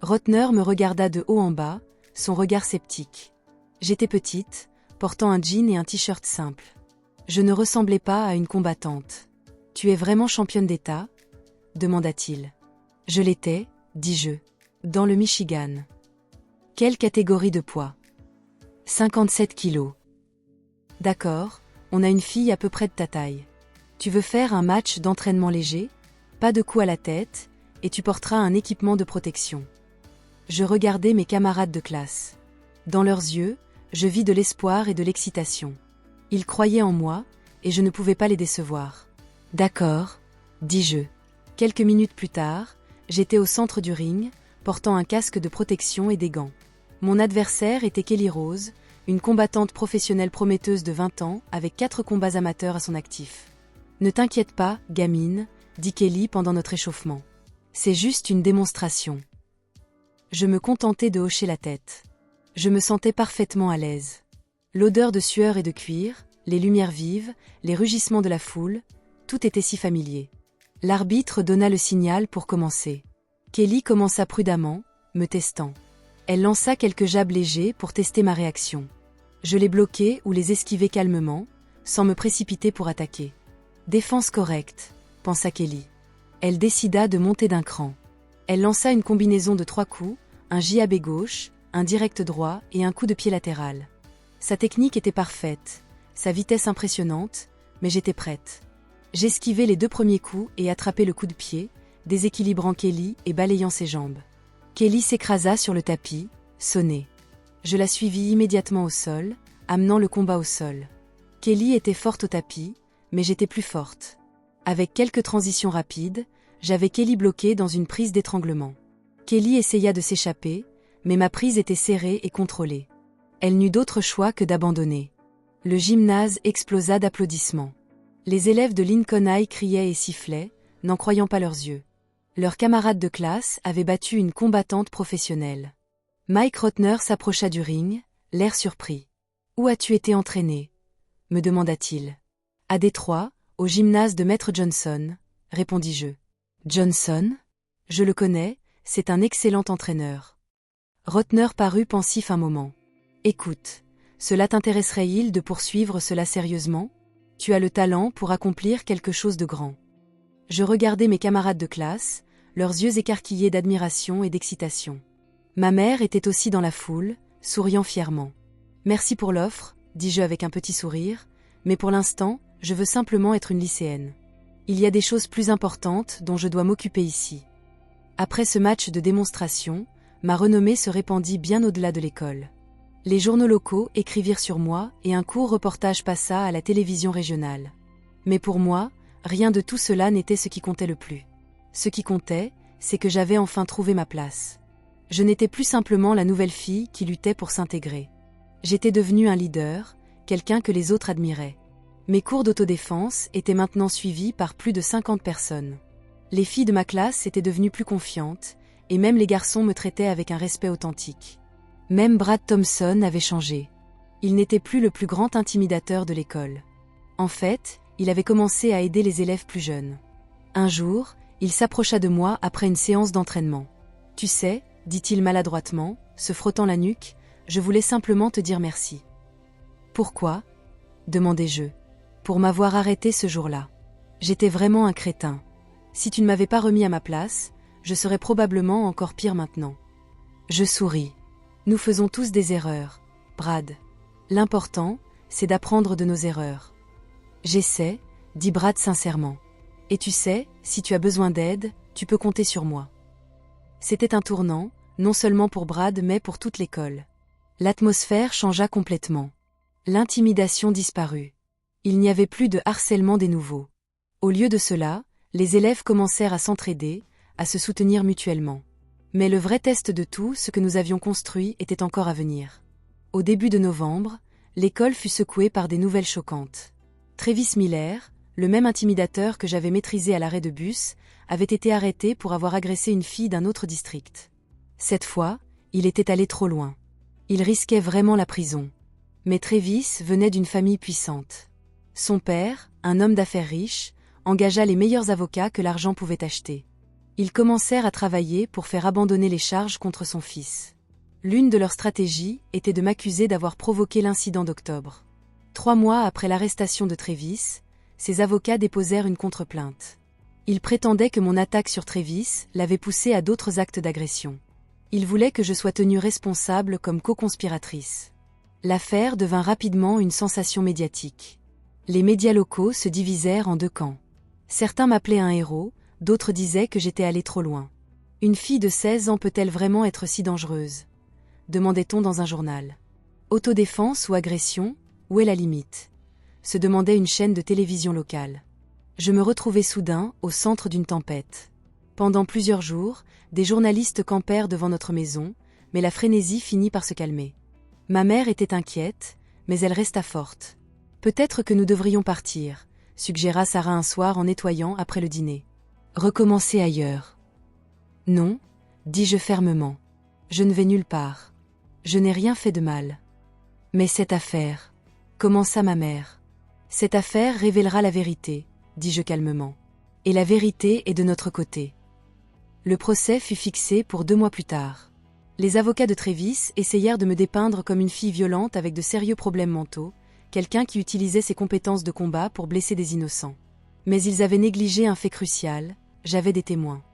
Rotner me regarda de haut en bas, son regard sceptique. J'étais petite, portant un jean et un t-shirt simple. Je ne ressemblais pas à une combattante. « Tu es vraiment championne d'État » demanda-t-il. Je l'étais, dis-je. Dans le Michigan. Quelle catégorie de poids? 57 kilos. D'accord, on a une fille à peu près de ta taille. Tu veux faire un match d'entraînement léger? Pas de coup à la tête, et tu porteras un équipement de protection. Je regardais mes camarades de classe. Dans leurs yeux, je vis de l'espoir et de l'excitation. Ils croyaient en moi, et je ne pouvais pas les décevoir. D'accord, dis-je. Quelques minutes plus tard, j'étais au centre du ring, portant un casque de protection et des gants. Mon adversaire était Kelly Rose, une combattante professionnelle prometteuse de 20 ans avec 4 combats amateurs à son actif. « Ne t'inquiète pas, gamine », dit Kelly pendant notre échauffement. « C'est juste une démonstration. » Je me contentais de hocher la tête. Je me sentais parfaitement à l'aise. L'odeur de sueur et de cuir, les lumières vives, les rugissements de la foule, tout était si familier. L'arbitre donna le signal pour commencer. Kelly commença prudemment, me testant. Elle lança quelques jabs légers pour tester ma réaction. Je les bloquais ou les esquivais calmement, sans me précipiter pour attaquer. Défense correcte, pensa Kelly. Elle décida de monter d'un cran. Elle lança une combinaison de 3 coups, un jab gauche, un direct droit et un coup de pied latéral. Sa technique était parfaite, sa vitesse impressionnante, mais j'étais prête. J'esquivai les 2 premiers coups et attrapai le coup de pied, déséquilibrant Kelly et balayant ses jambes. Kelly s'écrasa sur le tapis, sonnée. Je la suivis immédiatement au sol, amenant le combat au sol. Kelly était forte au tapis, mais j'étais plus forte. Avec quelques transitions rapides, j'avais Kelly bloquée dans une prise d'étranglement. Kelly essaya de s'échapper, mais ma prise était serrée et contrôlée. Elle n'eut d'autre choix que d'abandonner. Le gymnase explosa d'applaudissements. Les élèves de Lincoln High criaient et sifflaient, n'en croyant pas leurs yeux. Leurs camarades de classe avaient battu une combattante professionnelle. Mike Rotner s'approcha du ring, l'air surpris. « Où as-tu été entraîné ?» me demanda-t-il. « À Détroit, au gymnase de Maître Johnson, » répondis-je. « Johnson ? Je le connais, c'est un excellent entraîneur. » Rotner parut pensif un moment. « Écoute, cela t'intéresserait-il de poursuivre cela sérieusement ? Tu as le talent pour accomplir quelque chose de grand. » Je regardais mes camarades de classe, leurs yeux écarquillés d'admiration et d'excitation. Ma mère était aussi dans la foule, souriant fièrement. « Merci pour l'offre, » dis-je avec un petit sourire, « mais pour l'instant, je veux simplement être une lycéenne. Il y a des choses plus importantes dont je dois m'occuper ici. » Après ce match de démonstration, ma renommée se répandit bien au-delà de l'école. Les journaux locaux écrivirent sur moi et un court reportage passa à la télévision régionale. Mais pour moi, rien de tout cela n'était ce qui comptait le plus. Ce qui comptait, c'est que j'avais enfin trouvé ma place. Je n'étais plus simplement la nouvelle fille qui luttait pour s'intégrer. J'étais devenue un leader, quelqu'un que les autres admiraient. Mes cours d'autodéfense étaient maintenant suivis par plus de 50 personnes. Les filles de ma classe étaient devenues plus confiantes, et même les garçons me traitaient avec un respect authentique. Même Brad Thompson avait changé. Il n'était plus le plus grand intimidateur de l'école. En fait, il avait commencé à aider les élèves plus jeunes. Un jour, il s'approcha de moi après une séance d'entraînement. « Tu sais, » dit-il maladroitement, se frottant la nuque, « je voulais simplement te dire merci. »« Pourquoi ?» demandai-je. « Pour m'avoir arrêté ce jour-là. J'étais vraiment un crétin. Si tu ne m'avais pas remis à ma place, je serais probablement encore pire maintenant. » Je souris. Nous faisons tous des erreurs, Brad. L'important, c'est d'apprendre de nos erreurs. J'essaie, dit Brad sincèrement. Et tu sais, si tu as besoin d'aide, tu peux compter sur moi. C'était un tournant, non seulement pour Brad mais pour toute l'école. L'atmosphère changea complètement. L'intimidation disparut. Il n'y avait plus de harcèlement des nouveaux. Au lieu de cela, les élèves commencèrent à s'entraider, à se soutenir mutuellement. Mais le vrai test de tout ce que nous avions construit était encore à venir. Au début de novembre, l'école fut secouée par des nouvelles choquantes. Travis Miller, le même intimidateur que j'avais maîtrisé à l'arrêt de bus, avait été arrêté pour avoir agressé une fille d'un autre district. Cette fois, il était allé trop loin. Il risquait vraiment la prison. Mais Travis venait d'une famille puissante. Son père, un homme d'affaires riche, engagea les meilleurs avocats que l'argent pouvait acheter. Ils commencèrent à travailler pour faire abandonner les charges contre son fils. L'une de leurs stratégies était de m'accuser d'avoir provoqué l'incident d'octobre. 3 mois après l'arrestation de Travis, ses avocats déposèrent une contre-plainte. Il prétendait que mon attaque sur Trévis l'avait poussé à d'autres actes d'agression. Il voulait que je sois tenue responsable comme co-conspiratrice. L'affaire devint rapidement une sensation médiatique. Les médias locaux se divisèrent en deux camps. Certains m'appelaient un héros, d'autres disaient que j'étais allée trop loin. Une fille de 16 ans peut-elle vraiment être si dangereuse ? Demandait-on dans un journal. Autodéfense ou agression, où est la limite ? Se demandait une chaîne de télévision locale. Je me retrouvais soudain au centre d'une tempête. Pendant plusieurs jours, des journalistes campèrent devant notre maison, mais la frénésie finit par se calmer. Ma mère était inquiète, mais elle resta forte. Peut-être que nous devrions partir, suggéra Sarah un soir en nettoyant après le dîner. Recommencer ailleurs. Non, dis-je fermement. Je ne vais nulle part. Je n'ai rien fait de mal. Mais cette affaire, commença ma mère. Cette affaire révélera la vérité, dis-je calmement. Et la vérité est de notre côté. Le procès fut fixé pour 2 mois plus tard. Les avocats de Trévis essayèrent de me dépeindre comme une fille violente avec de sérieux problèmes mentaux, quelqu'un qui utilisait ses compétences de combat pour blesser des innocents. Mais ils avaient négligé un fait crucial, j'avais des témoins.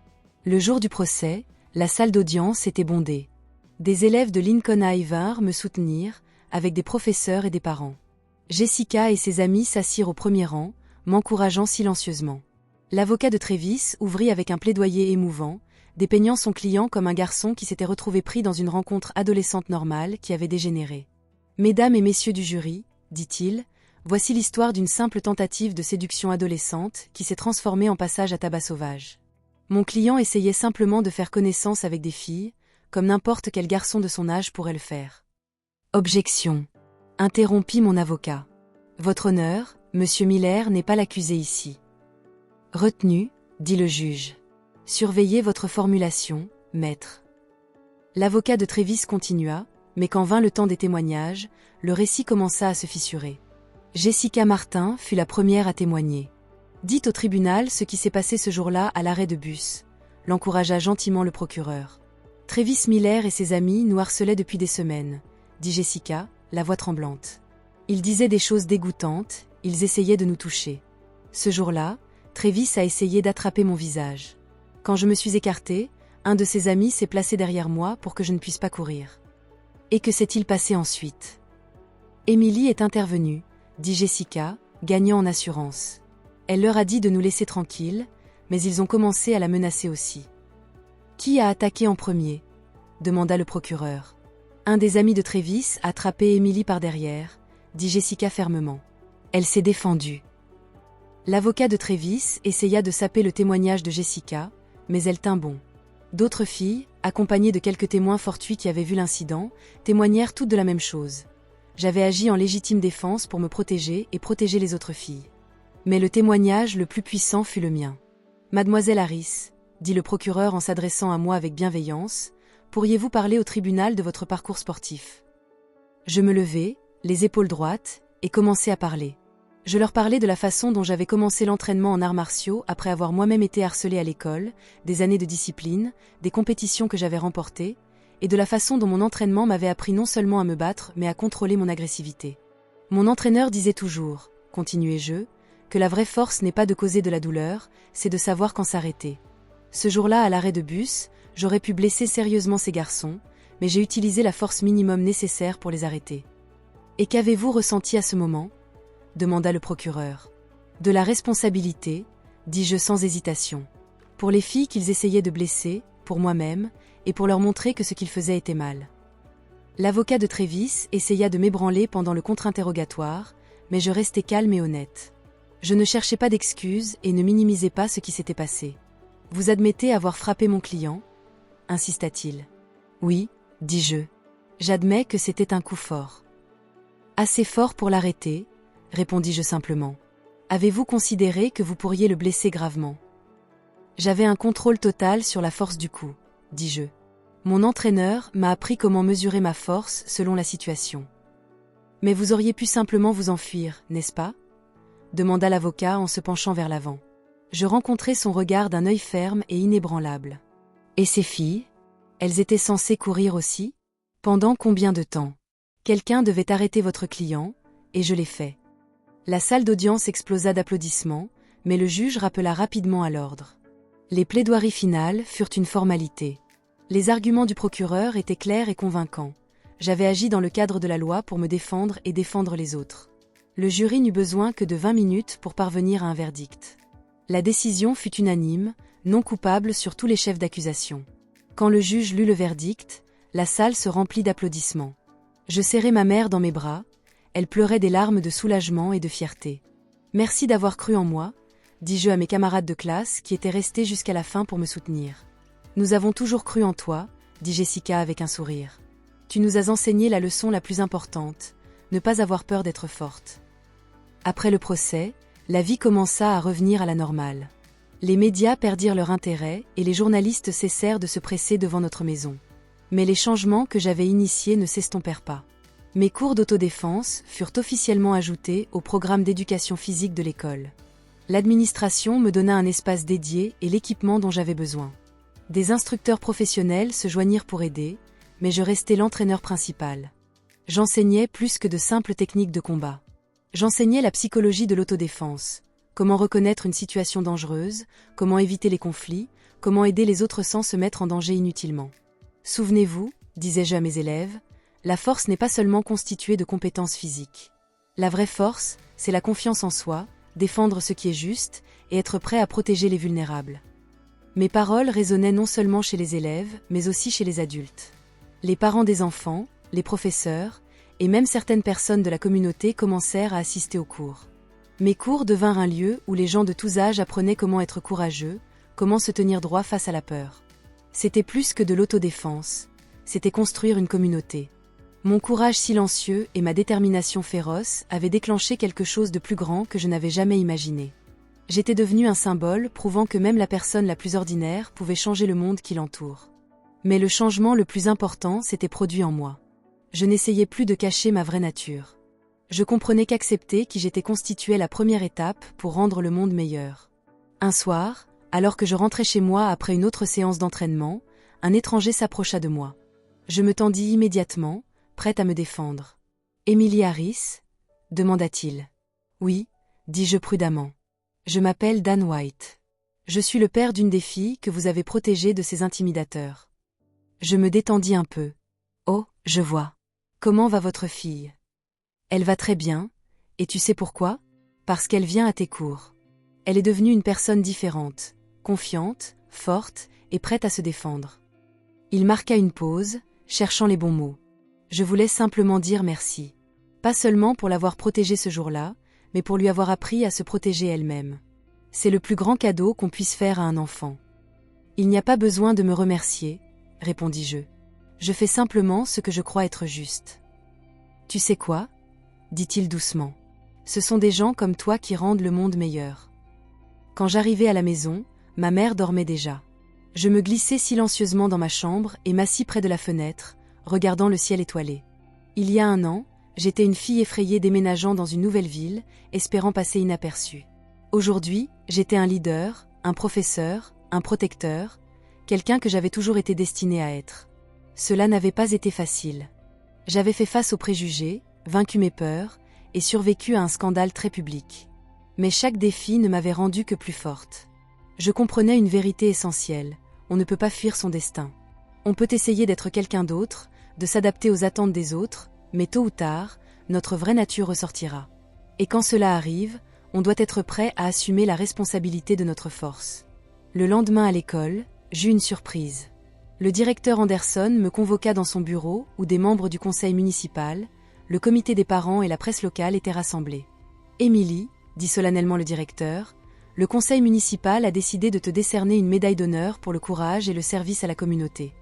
Le jour du procès, la salle d'audience était bondée. Des élèves de Lincoln High vinrent me soutenir, avec des professeurs et des parents. Jessica et ses amis s'assirent au premier rang, m'encourageant silencieusement. L'avocat de Trévis ouvrit avec un plaidoyer émouvant, dépeignant son client comme un garçon qui s'était retrouvé pris dans une rencontre adolescente normale qui avait dégénéré. « Mesdames et messieurs du jury, dit-il, voici l'histoire d'une simple tentative de séduction adolescente qui s'est transformée en passage à tabac sauvage. Mon client essayait simplement de faire connaissance avec des filles, comme n'importe quel garçon de son âge pourrait le faire. » Objection. Interrompit mon avocat. Votre honneur, monsieur Miller n'est pas l'accusé ici. Retenu, dit le juge. Surveillez votre formulation, maître. L'avocat de Trévis continua, mais quand vint le temps des témoignages, le récit commença à se fissurer. Jessica Martin fut la première à témoigner. Dites au tribunal ce qui s'est passé ce jour-là à l'arrêt de bus, l'encouragea gentiment le procureur. Trévis Miller et ses amis nous harcelaient depuis des semaines, dit Jessica, la voix tremblante. Ils disaient des choses dégoûtantes, ils essayaient de nous toucher. Ce jour-là, Trévis a essayé d'attraper mon visage. Quand je me suis écartée, un de ses amis s'est placé derrière moi pour que je ne puisse pas courir. Et que s'est-il passé ensuite ? Émilie est intervenue, dit Jessica, gagnant en assurance. Elle leur a dit de nous laisser tranquilles, mais ils ont commencé à la menacer aussi. Qui a attaqué en premier ? Demanda le procureur. Un des amis de Trévis a attrapé Émilie par derrière, dit Jessica fermement. Elle s'est défendue. L'avocat de Trévis essaya de saper le témoignage de Jessica, mais elle tint bon. D'autres filles, accompagnées de quelques témoins fortuits qui avaient vu l'incident, témoignèrent toutes de la même chose. J'avais agi en légitime défense pour me protéger et protéger les autres filles. Mais le témoignage le plus puissant fut le mien. Mademoiselle Harris, dit le procureur en s'adressant à moi avec bienveillance, pourriez-vous parler au tribunal de votre parcours sportif ? Je me levai, les épaules droites, et commençai à parler. Je leur parlais de la façon dont j'avais commencé l'entraînement en arts martiaux après avoir moi-même été harcelée à l'école, des années de discipline, des compétitions que j'avais remportées, et de la façon dont mon entraînement m'avait appris non seulement à me battre, mais à contrôler mon agressivité. Mon entraîneur disait toujours, continuai-je, que la vraie force n'est pas de causer de la douleur, c'est de savoir quand s'arrêter. Ce jour-là, à l'arrêt de bus, j'aurais pu blesser sérieusement ces garçons, mais j'ai utilisé la force minimum nécessaire pour les arrêter. Et qu'avez-vous ressenti à ce moment ? Demanda le procureur. De la responsabilité, dis-je sans hésitation. Pour les filles qu'ils essayaient de blesser, pour moi-même, et pour leur montrer que ce qu'ils faisaient était mal. L'avocat de Trévis essaya de m'ébranler pendant le contre-interrogatoire, mais je restai calme et honnête. Je ne cherchais pas d'excuses et ne minimisais pas ce qui s'était passé. Vous admettez avoir frappé mon client ? Insista-t-il. Oui, dis-je. J'admets que c'était un coup fort. Assez fort pour l'arrêter, répondis-je simplement. Avez-vous considéré que vous pourriez le blesser gravement ? J'avais un contrôle total sur la force du coup, dis-je. Mon entraîneur m'a appris comment mesurer ma force selon la situation. Mais vous auriez pu simplement vous enfuir, n'est-ce pas ? Demanda l'avocat en se penchant vers l'avant. Je rencontrai son regard d'un œil ferme et inébranlable. Et ces filles ? Elles étaient censées courir aussi ? Pendant combien de temps ? Quelqu'un devait arrêter votre client, et je l'ai fait. La salle d'audience explosa d'applaudissements, mais le juge rappela rapidement à l'ordre. Les plaidoiries finales furent une formalité. Les arguments du procureur étaient clairs et convaincants. J'avais agi dans le cadre de la loi pour me défendre et défendre les autres. Le jury n'eut besoin que de 20 minutes pour parvenir à un verdict. La décision fut unanime, non coupable sur tous les chefs d'accusation. Quand le juge lut le verdict, la salle se remplit d'applaudissements. Je serrai ma mère dans mes bras, elle pleurait des larmes de soulagement et de fierté. « Merci d'avoir cru en moi », dis-je à mes camarades de classe qui étaient restés jusqu'à la fin pour me soutenir. « Nous avons toujours cru en toi », dit Jessica avec un sourire. « Tu nous as enseigné la leçon la plus importante, ne pas avoir peur d'être forte. » Après le procès, la vie commença à revenir à la normale. Les médias perdirent leur intérêt et les journalistes cessèrent de se presser devant notre maison. Mais les changements que j'avais initiés ne s'estompèrent pas. Mes cours d'autodéfense furent officiellement ajoutés au programme d'éducation physique de l'école. L'administration me donna un espace dédié et l'équipement dont j'avais besoin. Des instructeurs professionnels se joignirent pour aider, mais je restais l'entraîneur principal. J'enseignais plus que de simples techniques de combat. J'enseignais la psychologie de l'autodéfense, comment reconnaître une situation dangereuse, comment éviter les conflits, comment aider les autres sans se mettre en danger inutilement. Souvenez-vous, disais-je à mes élèves, la force n'est pas seulement constituée de compétences physiques. La vraie force, c'est la confiance en soi, défendre ce qui est juste, et être prêt à protéger les vulnérables. Mes paroles résonnaient non seulement chez les élèves, mais aussi chez les adultes. Les parents des enfants, les professeurs, et même certaines personnes de la communauté commencèrent à assister aux cours. Mes cours devinrent un lieu où les gens de tous âges apprenaient comment être courageux, comment se tenir droit face à la peur. C'était plus que de l'autodéfense, c'était construire une communauté. Mon courage silencieux et ma détermination féroce avaient déclenché quelque chose de plus grand que je n'avais jamais imaginé. J'étais devenu un symbole prouvant que même la personne la plus ordinaire pouvait changer le monde qui l'entoure. Mais le changement le plus important s'était produit en moi. Je n'essayais plus de cacher ma vraie nature. Je comprenais qu'accepter qui j'étais constituait la première étape pour rendre le monde meilleur. Un soir, alors que je rentrais chez moi après une autre séance d'entraînement, un étranger s'approcha de moi. Je me tendis immédiatement, prête à me défendre. « Emily Harris ?» demanda-t-il. « Oui, » dis-je prudemment. « Je m'appelle Dan White. Je suis le père d'une des filles que vous avez protégées de ces intimidateurs. » Je me détendis un peu. « Oh, je vois. Comment va votre fille ? » « Elle va très bien, et tu sais pourquoi ? Parce qu'elle vient à tes cours. Elle est devenue une personne différente, confiante, forte et prête à se défendre. » Il marqua une pause, cherchant les bons mots. Je voulais simplement dire merci. Pas seulement pour l'avoir protégée ce jour-là, mais pour lui avoir appris à se protéger elle-même. C'est le plus grand cadeau qu'on puisse faire à un enfant. « Il n'y a pas besoin de me remercier, » répondis-je. « Je fais simplement ce que je crois être juste. » « Tu sais quoi ? » dit-il doucement. « Ce sont des gens comme toi qui rendent le monde meilleur. » Quand j'arrivai à la maison, ma mère dormait déjà. Je me glissai silencieusement dans ma chambre et m'assis près de la fenêtre, regardant le ciel étoilé. Il y a 1 an, j'étais une fille effrayée déménageant dans une nouvelle ville, espérant passer inaperçue. Aujourd'hui, j'étais un leader, un professeur, un protecteur, quelqu'un que j'avais toujours été destinée à être. Cela n'avait pas été facile. J'avais fait face aux préjugés, vaincu mes peurs, et survécu à un scandale très public. Mais chaque défi ne m'avait rendue que plus forte. Je comprenais une vérité essentielle, on ne peut pas fuir son destin. On peut essayer d'être quelqu'un d'autre, de s'adapter aux attentes des autres, mais tôt ou tard, notre vraie nature ressortira. Et quand cela arrive, on doit être prêt à assumer la responsabilité de notre force. Le lendemain à l'école, j'eus une surprise. Le directeur Anderson me convoqua dans son bureau où des membres du conseil municipal, le comité des parents et la presse locale étaient rassemblés. « Emily, » dit solennellement le directeur, « le conseil municipal a décidé de te décerner une médaille d'honneur pour le courage et le service à la communauté.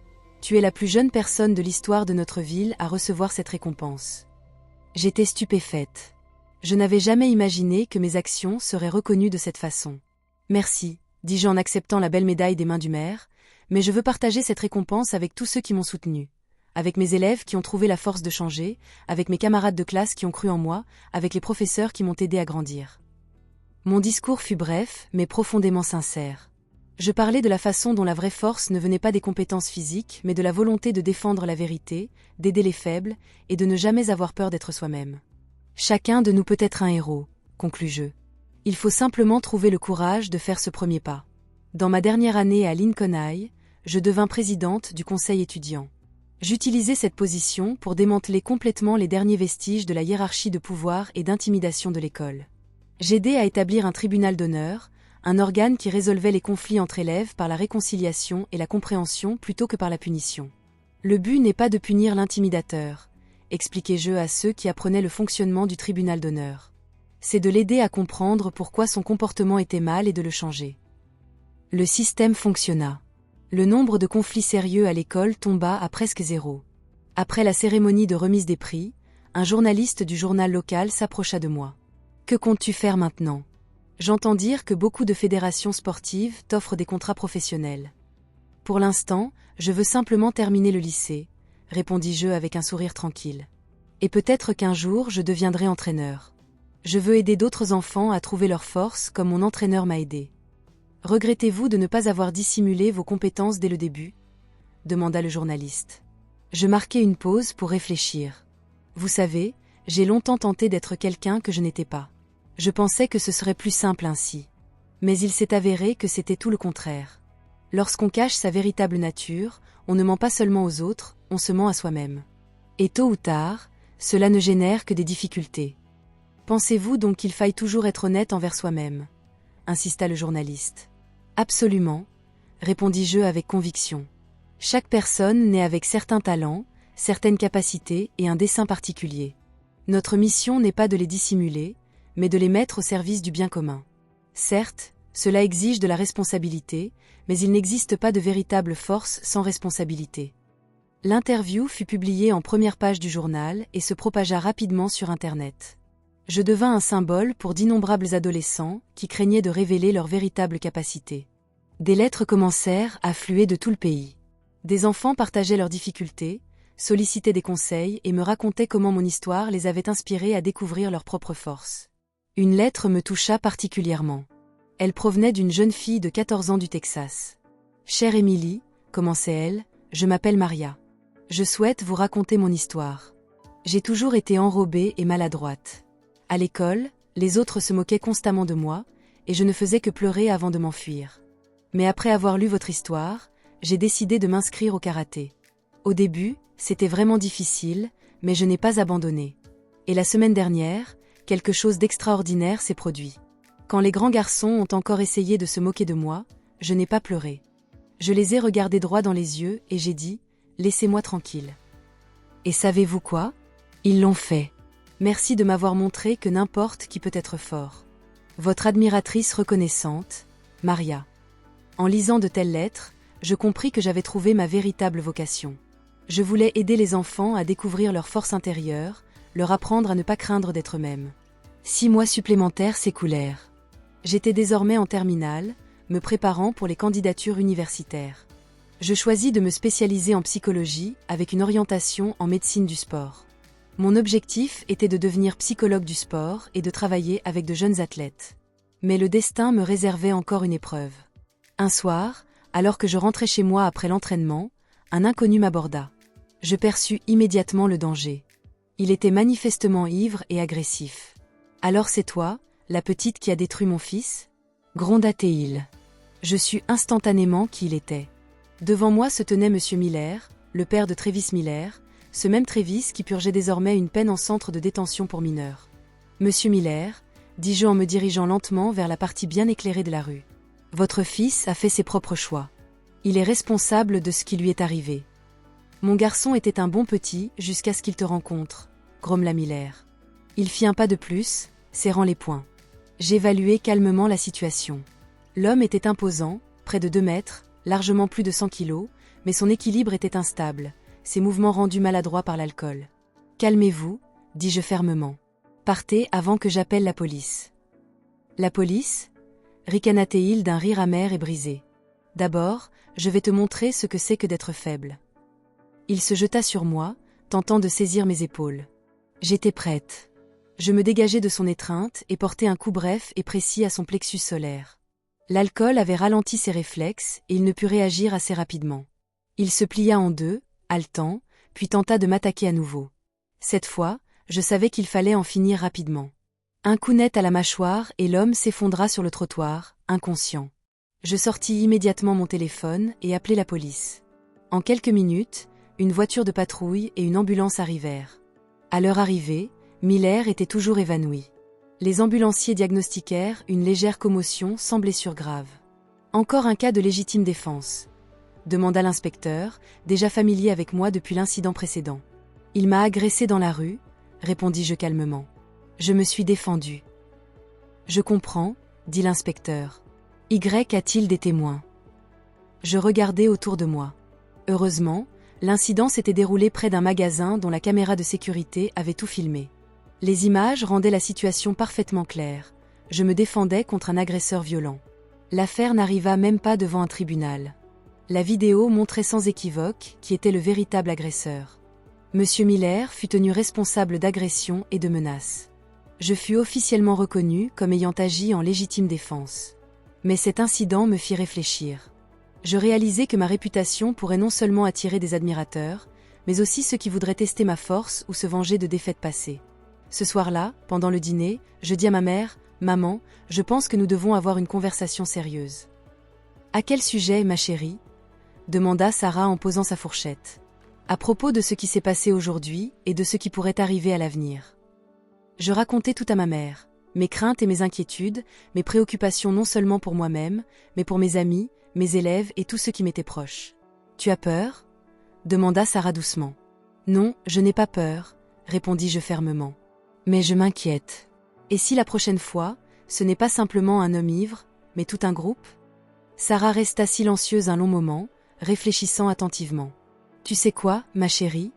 Tu es la plus jeune personne de l'histoire de notre ville à recevoir cette récompense. » J'étais stupéfaite. Je n'avais jamais imaginé que mes actions seraient reconnues de cette façon. « Merci, » dis-je en acceptant la belle médaille des mains du maire, mais je veux partager cette récompense avec tous ceux qui m'ont soutenu. Avec mes élèves qui ont trouvé la force de changer, avec mes camarades de classe qui ont cru en moi, avec les professeurs qui m'ont aidé à grandir. Mon discours fut bref, mais profondément sincère. Je parlais de la façon dont la vraie force ne venait pas des compétences physiques, mais de la volonté de défendre la vérité, d'aider les faibles, et de ne jamais avoir peur d'être soi-même. Chacun de nous peut être un héros, conclus-je. Il faut simplement trouver le courage de faire ce premier pas. Dans ma dernière année à Lincoln High, je devins présidente du conseil étudiant. J'utilisais cette position pour démanteler complètement les derniers vestiges de la hiérarchie de pouvoir et d'intimidation de l'école. J'aidais à établir un tribunal d'honneur, un organe qui résolvait les conflits entre élèves par la réconciliation et la compréhension plutôt que par la punition. Le but n'est pas de punir l'intimidateur, expliquai-je à ceux qui apprenaient le fonctionnement du tribunal d'honneur. C'est de l'aider à comprendre pourquoi son comportement était mal et de le changer. Le système fonctionna. Le nombre de conflits sérieux à l'école tomba à presque zéro. Après la cérémonie de remise des prix, un journaliste du journal local s'approcha de moi. « Que comptes-tu faire maintenant ? J'entends dire que beaucoup de fédérations sportives t'offrent des contrats professionnels. » « Pour l'instant, je veux simplement terminer le lycée, » répondis-je avec un sourire tranquille. « Et peut-être qu'un jour je deviendrai entraîneur. Je veux aider d'autres enfants à trouver leur force comme mon entraîneur m'a aidé. » « Regrettez-vous de ne pas avoir dissimulé vos compétences dès le début ? Demanda le journaliste. Je marquai une pause pour réfléchir. Vous savez, j'ai longtemps tenté d'être quelqu'un que je n'étais pas. Je pensais que ce serait plus simple ainsi. Mais il s'est avéré que c'était tout le contraire. Lorsqu'on cache sa véritable nature, on ne ment pas seulement aux autres, on se ment à soi-même. Et tôt ou tard, cela ne génère que des difficultés. Pensez-vous donc qu'il faille toujours être honnête envers soi-même ? Insista le journaliste. Absolument, répondis-je avec conviction. Chaque personne naît avec certains talents, certaines capacités et un dessein particulier. Notre mission n'est pas de les dissimuler, mais de les mettre au service du bien commun. Certes, cela exige de la responsabilité, mais il n'existe pas de véritable force sans responsabilité. L'interview fut publiée en première page du journal et se propagea rapidement sur Internet. Je devins un symbole pour d'innombrables adolescents qui craignaient de révéler leurs véritables capacités. Des lettres commencèrent à affluer de tout le pays. Des enfants partageaient leurs difficultés, sollicitaient des conseils et me racontaient comment mon histoire les avait inspirés à découvrir leurs propres forces. Une lettre me toucha particulièrement. Elle provenait d'une jeune fille de 14 ans du Texas. « Chère Émilie, » commençait-elle, « je m'appelle Maria. Je souhaite vous raconter mon histoire. J'ai toujours été enrobée et maladroite. À l'école, les autres se moquaient constamment de moi, et je ne faisais que pleurer avant de m'enfuir. Mais après avoir lu votre histoire, j'ai décidé de m'inscrire au karaté. Au début, c'était vraiment difficile, mais je n'ai pas abandonné. Et la semaine dernière, quelque chose d'extraordinaire s'est produit. Quand les grands garçons ont encore essayé de se moquer de moi, je n'ai pas pleuré. Je les ai regardés droit dans les yeux et j'ai dit « Laissez-moi tranquille. » Et savez-vous quoi ? Ils l'ont fait. Merci de m'avoir montré que n'importe qui peut être fort. Votre admiratrice reconnaissante, Maria. En lisant de telles lettres, je compris que j'avais trouvé ma véritable vocation. Je voulais aider les enfants à découvrir leur force intérieure, leur apprendre à ne pas craindre d'être eux-mêmes. 6 mois supplémentaires s'écoulèrent. J'étais désormais en terminale, me préparant pour les candidatures universitaires. Je choisis de me spécialiser en psychologie avec une orientation en médecine du sport. Mon objectif était de devenir psychologue du sport et de travailler avec de jeunes athlètes. Mais le destin me réservait encore une épreuve. Un soir, alors que je rentrais chez moi après l'entraînement, un inconnu m'aborda. Je perçus immédiatement le danger. Il était manifestement ivre et agressif. « Alors c'est toi, la petite qui a détruit mon fils ?» gronda-t-il. Je sus instantanément qui il était. Devant moi se tenait Monsieur Miller, le père de Travis Miller, ce même Travis qui purgeait désormais une peine en centre de détention pour mineurs. « Monsieur Miller, » dis-je en me dirigeant lentement vers la partie bien éclairée de la rue. « Votre fils a fait ses propres choix. Il est responsable de ce qui lui est arrivé. Mon garçon était un bon petit jusqu'à ce qu'il te rencontre, » grommela Miller. Il fit un pas de plus, serrant les poings. J'évaluai calmement la situation. L'homme était imposant, près de 2 mètres, largement plus de 100 kilos, mais son équilibre était instable, ses mouvements rendus maladroits par l'alcool. « Calmez-vous, » dis-je fermement. « Partez avant que j'appelle la police. »« La police ?» ricana-t-il d'un rire amer et brisé. « D'abord, je vais te montrer ce que c'est que d'être faible. » Il se jeta sur moi, tentant de saisir mes épaules. J'étais prête. Je me dégageai de son étreinte et portai un coup bref et précis à son plexus solaire. L'alcool avait ralenti ses réflexes et il ne put réagir assez rapidement. Il se plia en deux, haletant, puis tenta de m'attaquer à nouveau. Cette fois, je savais qu'il fallait en finir rapidement. Un coup net à la mâchoire et l'homme s'effondra sur le trottoir, inconscient. Je sortis immédiatement mon téléphone et appelai la police. En quelques minutes, une voiture de patrouille et une ambulance arrivèrent. À leur arrivée, Miller était toujours évanoui. Les ambulanciers diagnostiquèrent une légère commotion sans blessure grave. Encore un cas de légitime défense, demanda l'inspecteur, déjà familier avec moi depuis l'incident précédent. Il m'a agressé dans la rue, répondis-je calmement. Je me suis défendu. Je comprends, dit l'inspecteur. Y a-t-il des témoins? Je regardai autour de moi. Heureusement, l'incident s'était déroulé près d'un magasin dont la caméra de sécurité avait tout filmé. Les images rendaient la situation parfaitement claire. Je me défendais contre un agresseur violent. L'affaire n'arriva même pas devant un tribunal. La vidéo montrait sans équivoque qui était le véritable agresseur. Monsieur Miller fut tenu responsable d'agression et de menaces. Je fus officiellement reconnu comme ayant agi en légitime défense. Mais cet incident me fit réfléchir. Je réalisai que ma réputation pourrait non seulement attirer des admirateurs, mais aussi ceux qui voudraient tester ma force ou se venger de défaites passées. Ce soir-là, pendant le dîner, je dis à ma mère, « Maman, je pense que nous devons avoir une conversation sérieuse. » « À quel sujet, ma chérie ?» demanda Sarah en posant sa fourchette. « À propos de ce qui s'est passé aujourd'hui et de ce qui pourrait arriver à l'avenir. » Je racontai tout à ma mère, mes craintes et mes inquiétudes, mes préoccupations non seulement pour moi-même, mais pour mes amis, mes élèves et tous ceux qui m'étaient proches. « Tu as peur ?» demanda Sarah doucement. « Non, je n'ai pas peur, » répondis-je fermement. « Mais je m'inquiète. Et si la prochaine fois, ce n'est pas simplement un homme ivre, mais tout un groupe ?» Sarah resta silencieuse un long moment, réfléchissant attentivement. « Tu sais quoi, ma chérie ?»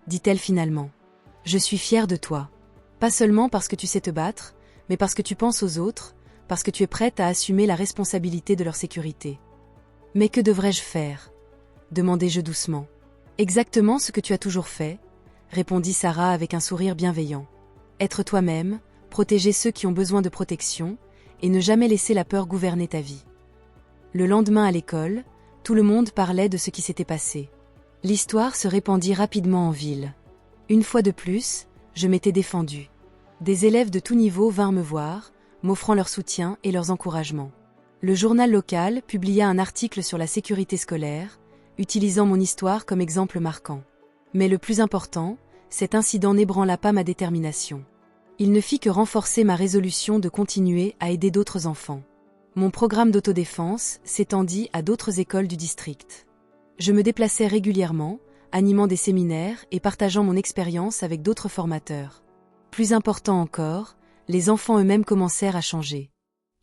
dit-elle finalement. « Je suis fière de toi. Pas seulement parce que tu sais te battre, mais parce que tu penses aux autres, parce que tu es prête à assumer la responsabilité de leur sécurité. » « Mais que devrais-je faire ?» demandai-je doucement. « Exactement ce que tu as toujours fait, » répondit Sarah avec un sourire bienveillant. « Être toi-même, protéger ceux qui ont besoin de protection, et ne jamais laisser la peur gouverner ta vie. » Le lendemain à l'école, tout le monde parlait de ce qui s'était passé. L'histoire se répandit rapidement en ville. Une fois de plus, je m'étais défendue. Des élèves de tout niveau vinrent me voir, m'offrant leur soutien et leurs encouragements. Le journal local publia un article sur la sécurité scolaire, utilisant mon histoire comme exemple marquant. Mais le plus important, cet incident n'ébranla pas ma détermination. Il ne fit que renforcer ma résolution de continuer à aider d'autres enfants. Mon programme d'autodéfense s'étendit à d'autres écoles du district. Je me déplaçais régulièrement, animant des séminaires et partageant mon expérience avec d'autres formateurs. Plus important encore, les enfants eux-mêmes commencèrent à changer.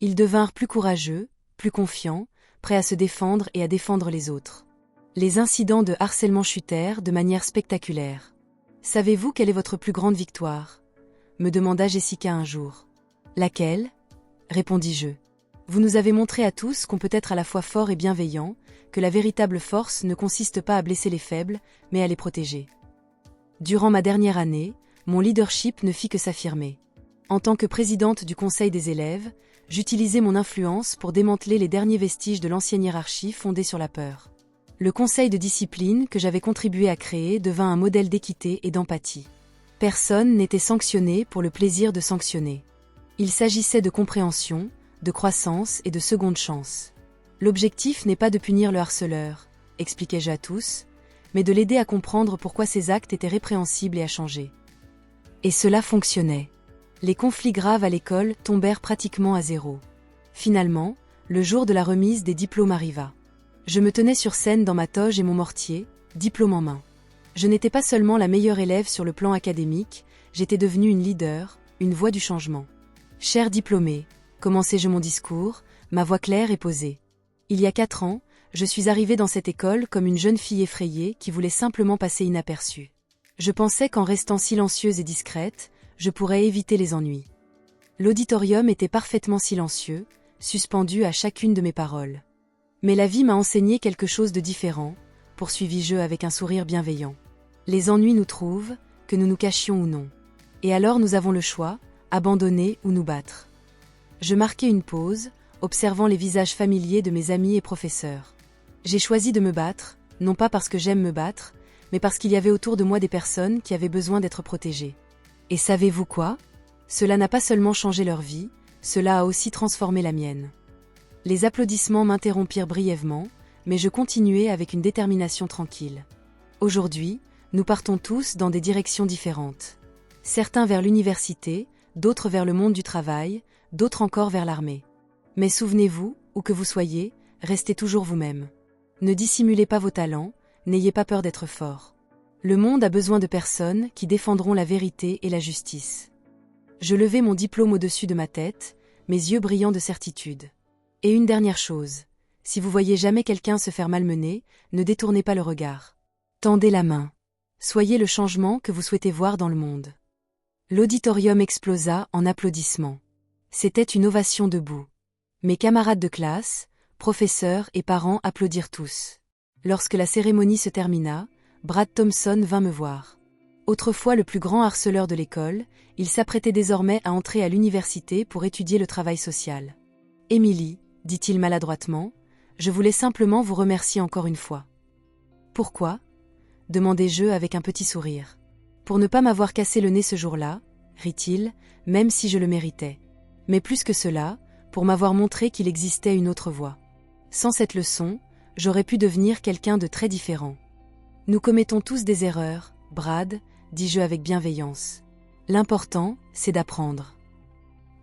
Ils devinrent plus courageux, plus confiants, prêts à se défendre et à défendre les autres. Les incidents de harcèlement chutèrent de manière spectaculaire. « Savez-vous quelle est votre plus grande victoire ?» me demanda Jessica un jour. « Laquelle ?» répondis-je. « Vous nous avez montré à tous qu'on peut être à la fois fort et bienveillant, que la véritable force ne consiste pas à blesser les faibles, mais à les protéger. » Durant ma dernière année, mon leadership ne fit que s'affirmer. En tant que présidente du conseil des élèves, j'utilisais mon influence pour démanteler les derniers vestiges de l'ancienne hiérarchie fondée sur la peur. Le conseil de discipline que j'avais contribué à créer devint un modèle d'équité et d'empathie. Personne n'était sanctionné pour le plaisir de sanctionner. Il s'agissait de compréhension, de croissance et de seconde chance. L'objectif n'est pas de punir le harceleur, expliquai-je à tous, mais de l'aider à comprendre pourquoi ses actes étaient répréhensibles et à changer. Et cela fonctionnait. Les conflits graves à l'école tombèrent pratiquement à zéro. Finalement, le jour de la remise des diplômes arriva. Je me tenais sur scène dans ma toge et mon mortier, diplôme en main. Je n'étais pas seulement la meilleure élève sur le plan académique, j'étais devenue une leader, une voix du changement. Chers diplômés, commençai-je mon discours, ma voix claire et posée. Il y a 4 ans, je suis arrivée dans cette école comme une jeune fille effrayée qui voulait simplement passer inaperçue. Je pensais qu'en restant silencieuse et discrète, je pourrais éviter les ennuis. L'auditorium était parfaitement silencieux, suspendu à chacune de mes paroles. Mais la vie m'a enseigné quelque chose de différent, poursuivis-je avec un sourire bienveillant. Les ennuis nous trouvent, que nous nous cachions ou non. Et alors nous avons le choix, abandonner ou nous battre. Je marquai une pause, observant les visages familiers de mes amis et professeurs. J'ai choisi de me battre, non pas parce que j'aime me battre, mais parce qu'il y avait autour de moi des personnes qui avaient besoin d'être protégées. Et savez-vous quoi ? Cela n'a pas seulement changé leur vie, cela a aussi transformé la mienne. Les applaudissements m'interrompirent brièvement, mais je continuai avec une détermination tranquille. Aujourd'hui, nous partons tous dans des directions différentes. Certains vers l'université, d'autres vers le monde du travail, d'autres encore vers l'armée. Mais souvenez-vous, où que vous soyez, restez toujours vous-même. Ne dissimulez pas vos talents, n'ayez pas peur d'être fort. Le monde a besoin de personnes qui défendront la vérité et la justice. Je levai mon diplôme au-dessus de ma tête, mes yeux brillants de certitude. Et une dernière chose, si vous voyez jamais quelqu'un se faire malmener, ne détournez pas le regard. Tendez la main. Soyez le changement que vous souhaitez voir dans le monde. L'auditorium explosa en applaudissements. C'était une ovation debout. Mes camarades de classe, professeurs et parents applaudirent tous. Lorsque la cérémonie se termina, Brad Thompson vint me voir. Autrefois le plus grand harceleur de l'école, il s'apprêtait désormais à entrer à l'université pour étudier le travail social. « Émilie, dit-il maladroitement, je voulais simplement vous remercier encore une fois. »« Pourquoi » demandai-je avec un petit sourire. « Pour ne pas m'avoir cassé le nez ce jour-là, » rit-il, même si je le méritais. Mais plus que cela, pour m'avoir montré qu'il existait une autre voie. Sans cette leçon, j'aurais pu devenir quelqu'un de très différent. Nous commettons tous des erreurs, Brad, dis-je avec bienveillance. L'important, c'est d'apprendre.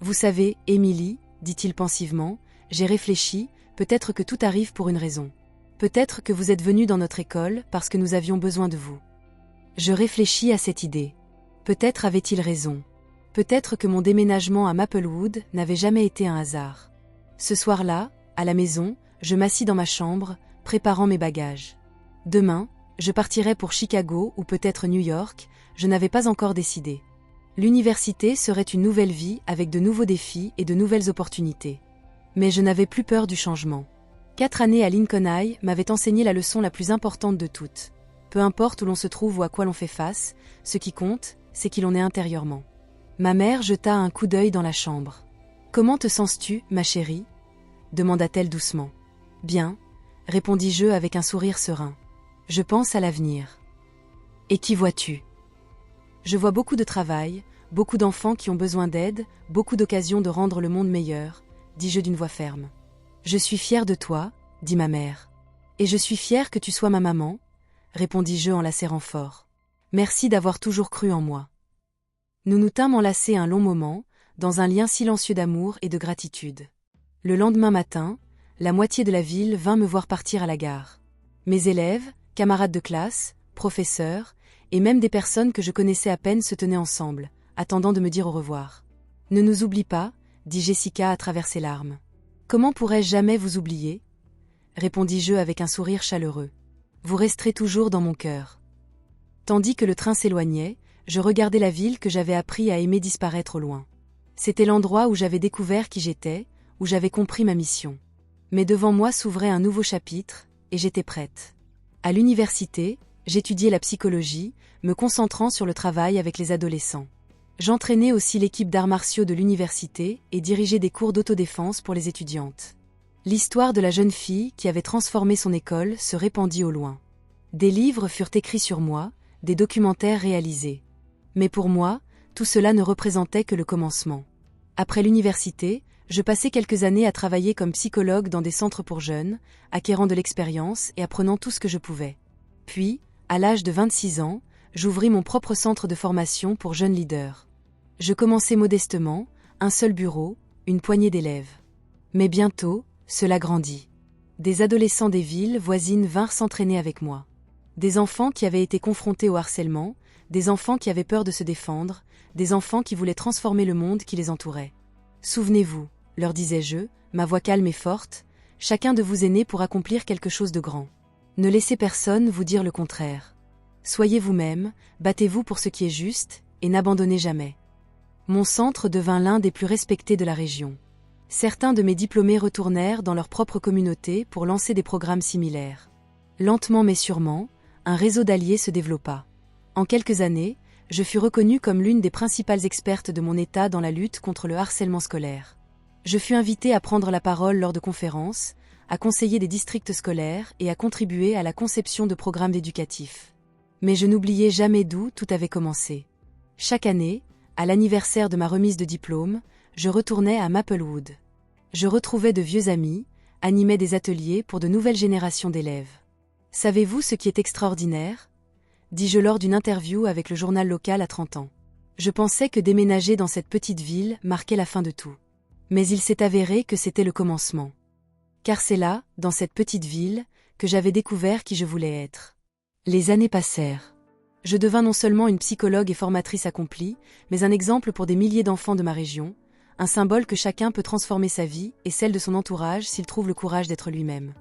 Vous savez, Émilie, dit-il pensivement, j'ai réfléchi, peut-être que tout arrive pour une raison. Peut-être que vous êtes venue dans notre école parce que nous avions besoin de vous. Je réfléchis à cette idée. Peut-être avait-il raison. Peut-être que mon déménagement à Maplewood n'avait jamais été un hasard. Ce soir-là, à la maison, je m'assis dans ma chambre, préparant mes bagages. Demain, je partirai pour Chicago ou peut-être New York, je n'avais pas encore décidé. L'université serait une nouvelle vie avec de nouveaux défis et de nouvelles opportunités. Mais je n'avais plus peur du changement. 4 années à Lincoln High m'avaient enseigné la leçon la plus importante de toutes. Peu importe où l'on se trouve ou à quoi l'on fait face, ce qui compte, c'est qui l'on est intérieurement. Ma mère jeta un coup d'œil dans la chambre. « Comment te sens-tu, ma chérie » demanda-t-elle doucement. « Bien, » répondis-je avec un sourire serein. « Je pense à l'avenir. »« Et qui vois-tu » ? Je vois beaucoup de travail, beaucoup d'enfants qui ont besoin d'aide, beaucoup d'occasions de rendre le monde meilleur, dis-je d'une voix ferme. « Je suis fière de toi, » dit ma mère. « Et je suis fière que tu sois ma maman, » répondis-je en la serrant fort. « Merci d'avoir toujours cru en moi. » Nous nous tîmes enlacés un long moment, dans un lien silencieux d'amour et de gratitude. Le lendemain matin, la moitié de la ville vint me voir partir à la gare. Mes élèves, camarades de classe, professeurs, et même des personnes que je connaissais à peine se tenaient ensemble, attendant de me dire au revoir. « Ne nous oublie pas, » dit Jessica à travers ses larmes. « Comment pourrais-je jamais vous oublier » répondis-je avec un sourire chaleureux. « Vous resterez toujours dans mon cœur. » Tandis que le train s'éloignait, je regardais la ville que j'avais appris à aimer disparaître au loin. C'était l'endroit où j'avais découvert qui j'étais, où j'avais compris ma mission. Mais devant moi s'ouvrait un nouveau chapitre, et j'étais prête. À l'université, j'étudiais la psychologie, me concentrant sur le travail avec les adolescents. J'entraînais aussi l'équipe d'arts martiaux de l'université et dirigeais des cours d'autodéfense pour les étudiantes. L'histoire de la jeune fille qui avait transformé son école se répandit au loin. Des livres furent écrits sur moi, des documentaires réalisés. Mais pour moi, tout cela ne représentait que le commencement. Après l'université, je passai quelques années à travailler comme psychologue dans des centres pour jeunes, acquérant de l'expérience et apprenant tout ce que je pouvais. Puis, à l'âge de 26 ans, j'ouvris mon propre centre de formation pour jeunes leaders. Je commençai modestement, un seul bureau, une poignée d'élèves. Mais bientôt, cela grandit. Des adolescents des villes voisines vinrent s'entraîner avec moi. Des enfants qui avaient été confrontés au harcèlement, des enfants qui avaient peur de se défendre, des enfants qui voulaient transformer le monde qui les entourait. « Souvenez-vous, » leur disais-je, ma voix calme et forte, « chacun de vous est né pour accomplir quelque chose de grand. Ne laissez personne vous dire le contraire. Soyez vous-même, battez-vous pour ce qui est juste, et n'abandonnez jamais. » Mon centre devint l'un des plus respectés de la région. Certains de mes diplômés retournèrent dans leur propre communauté pour lancer des programmes similaires. Lentement mais sûrement, un réseau d'alliés se développa. En quelques années, je fus reconnue comme l'une des principales expertes de mon État dans la lutte contre le harcèlement scolaire. Je fus invitée à prendre la parole lors de conférences, à conseiller des districts scolaires et à contribuer à la conception de programmes éducatifs. Mais je n'oubliais jamais d'où tout avait commencé. Chaque année, À l'anniversaire de ma remise de diplôme, je retournais à Maplewood. Je retrouvais de vieux amis, animais des ateliers pour de nouvelles générations d'élèves. Savez-vous ce qui est extraordinaire ? Dis-je lors d'une interview avec le journal local à 30 ans. Je pensais que déménager dans cette petite ville marquait la fin de tout. Mais il s'est avéré que c'était le commencement. Car c'est là, dans cette petite ville, que j'avais découvert qui je voulais être. Les années passèrent. Je devins non seulement une psychologue et formatrice accomplie, mais un exemple pour des milliers d'enfants de ma région, un symbole que chacun peut transformer sa vie et celle de son entourage s'il trouve le courage d'être lui-même.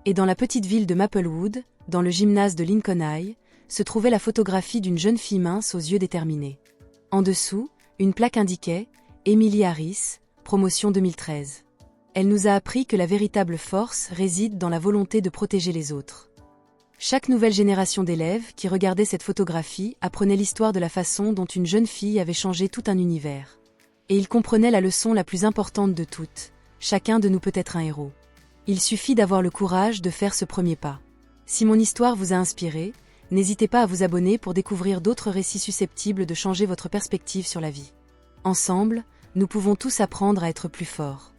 Et dans la petite ville de Maplewood, dans le gymnase de Lincoln High, se trouvait la photographie d'une jeune fille mince aux yeux déterminés. En dessous, une plaque indiquait « Emily Harris, promotion 2013 ». Elle nous a appris que la véritable force réside dans la volonté de protéger les autres. Chaque nouvelle génération d'élèves qui regardait cette photographie apprenait l'histoire de la façon dont une jeune fille avait changé tout un univers. Et ils comprenaient la leçon la plus importante de toutes, chacun de nous peut être un héros. Il suffit d'avoir le courage de faire ce premier pas. Si mon histoire vous a inspiré, n'hésitez pas à vous abonner pour découvrir d'autres récits susceptibles de changer votre perspective sur la vie. Ensemble, nous pouvons tous apprendre à être plus forts.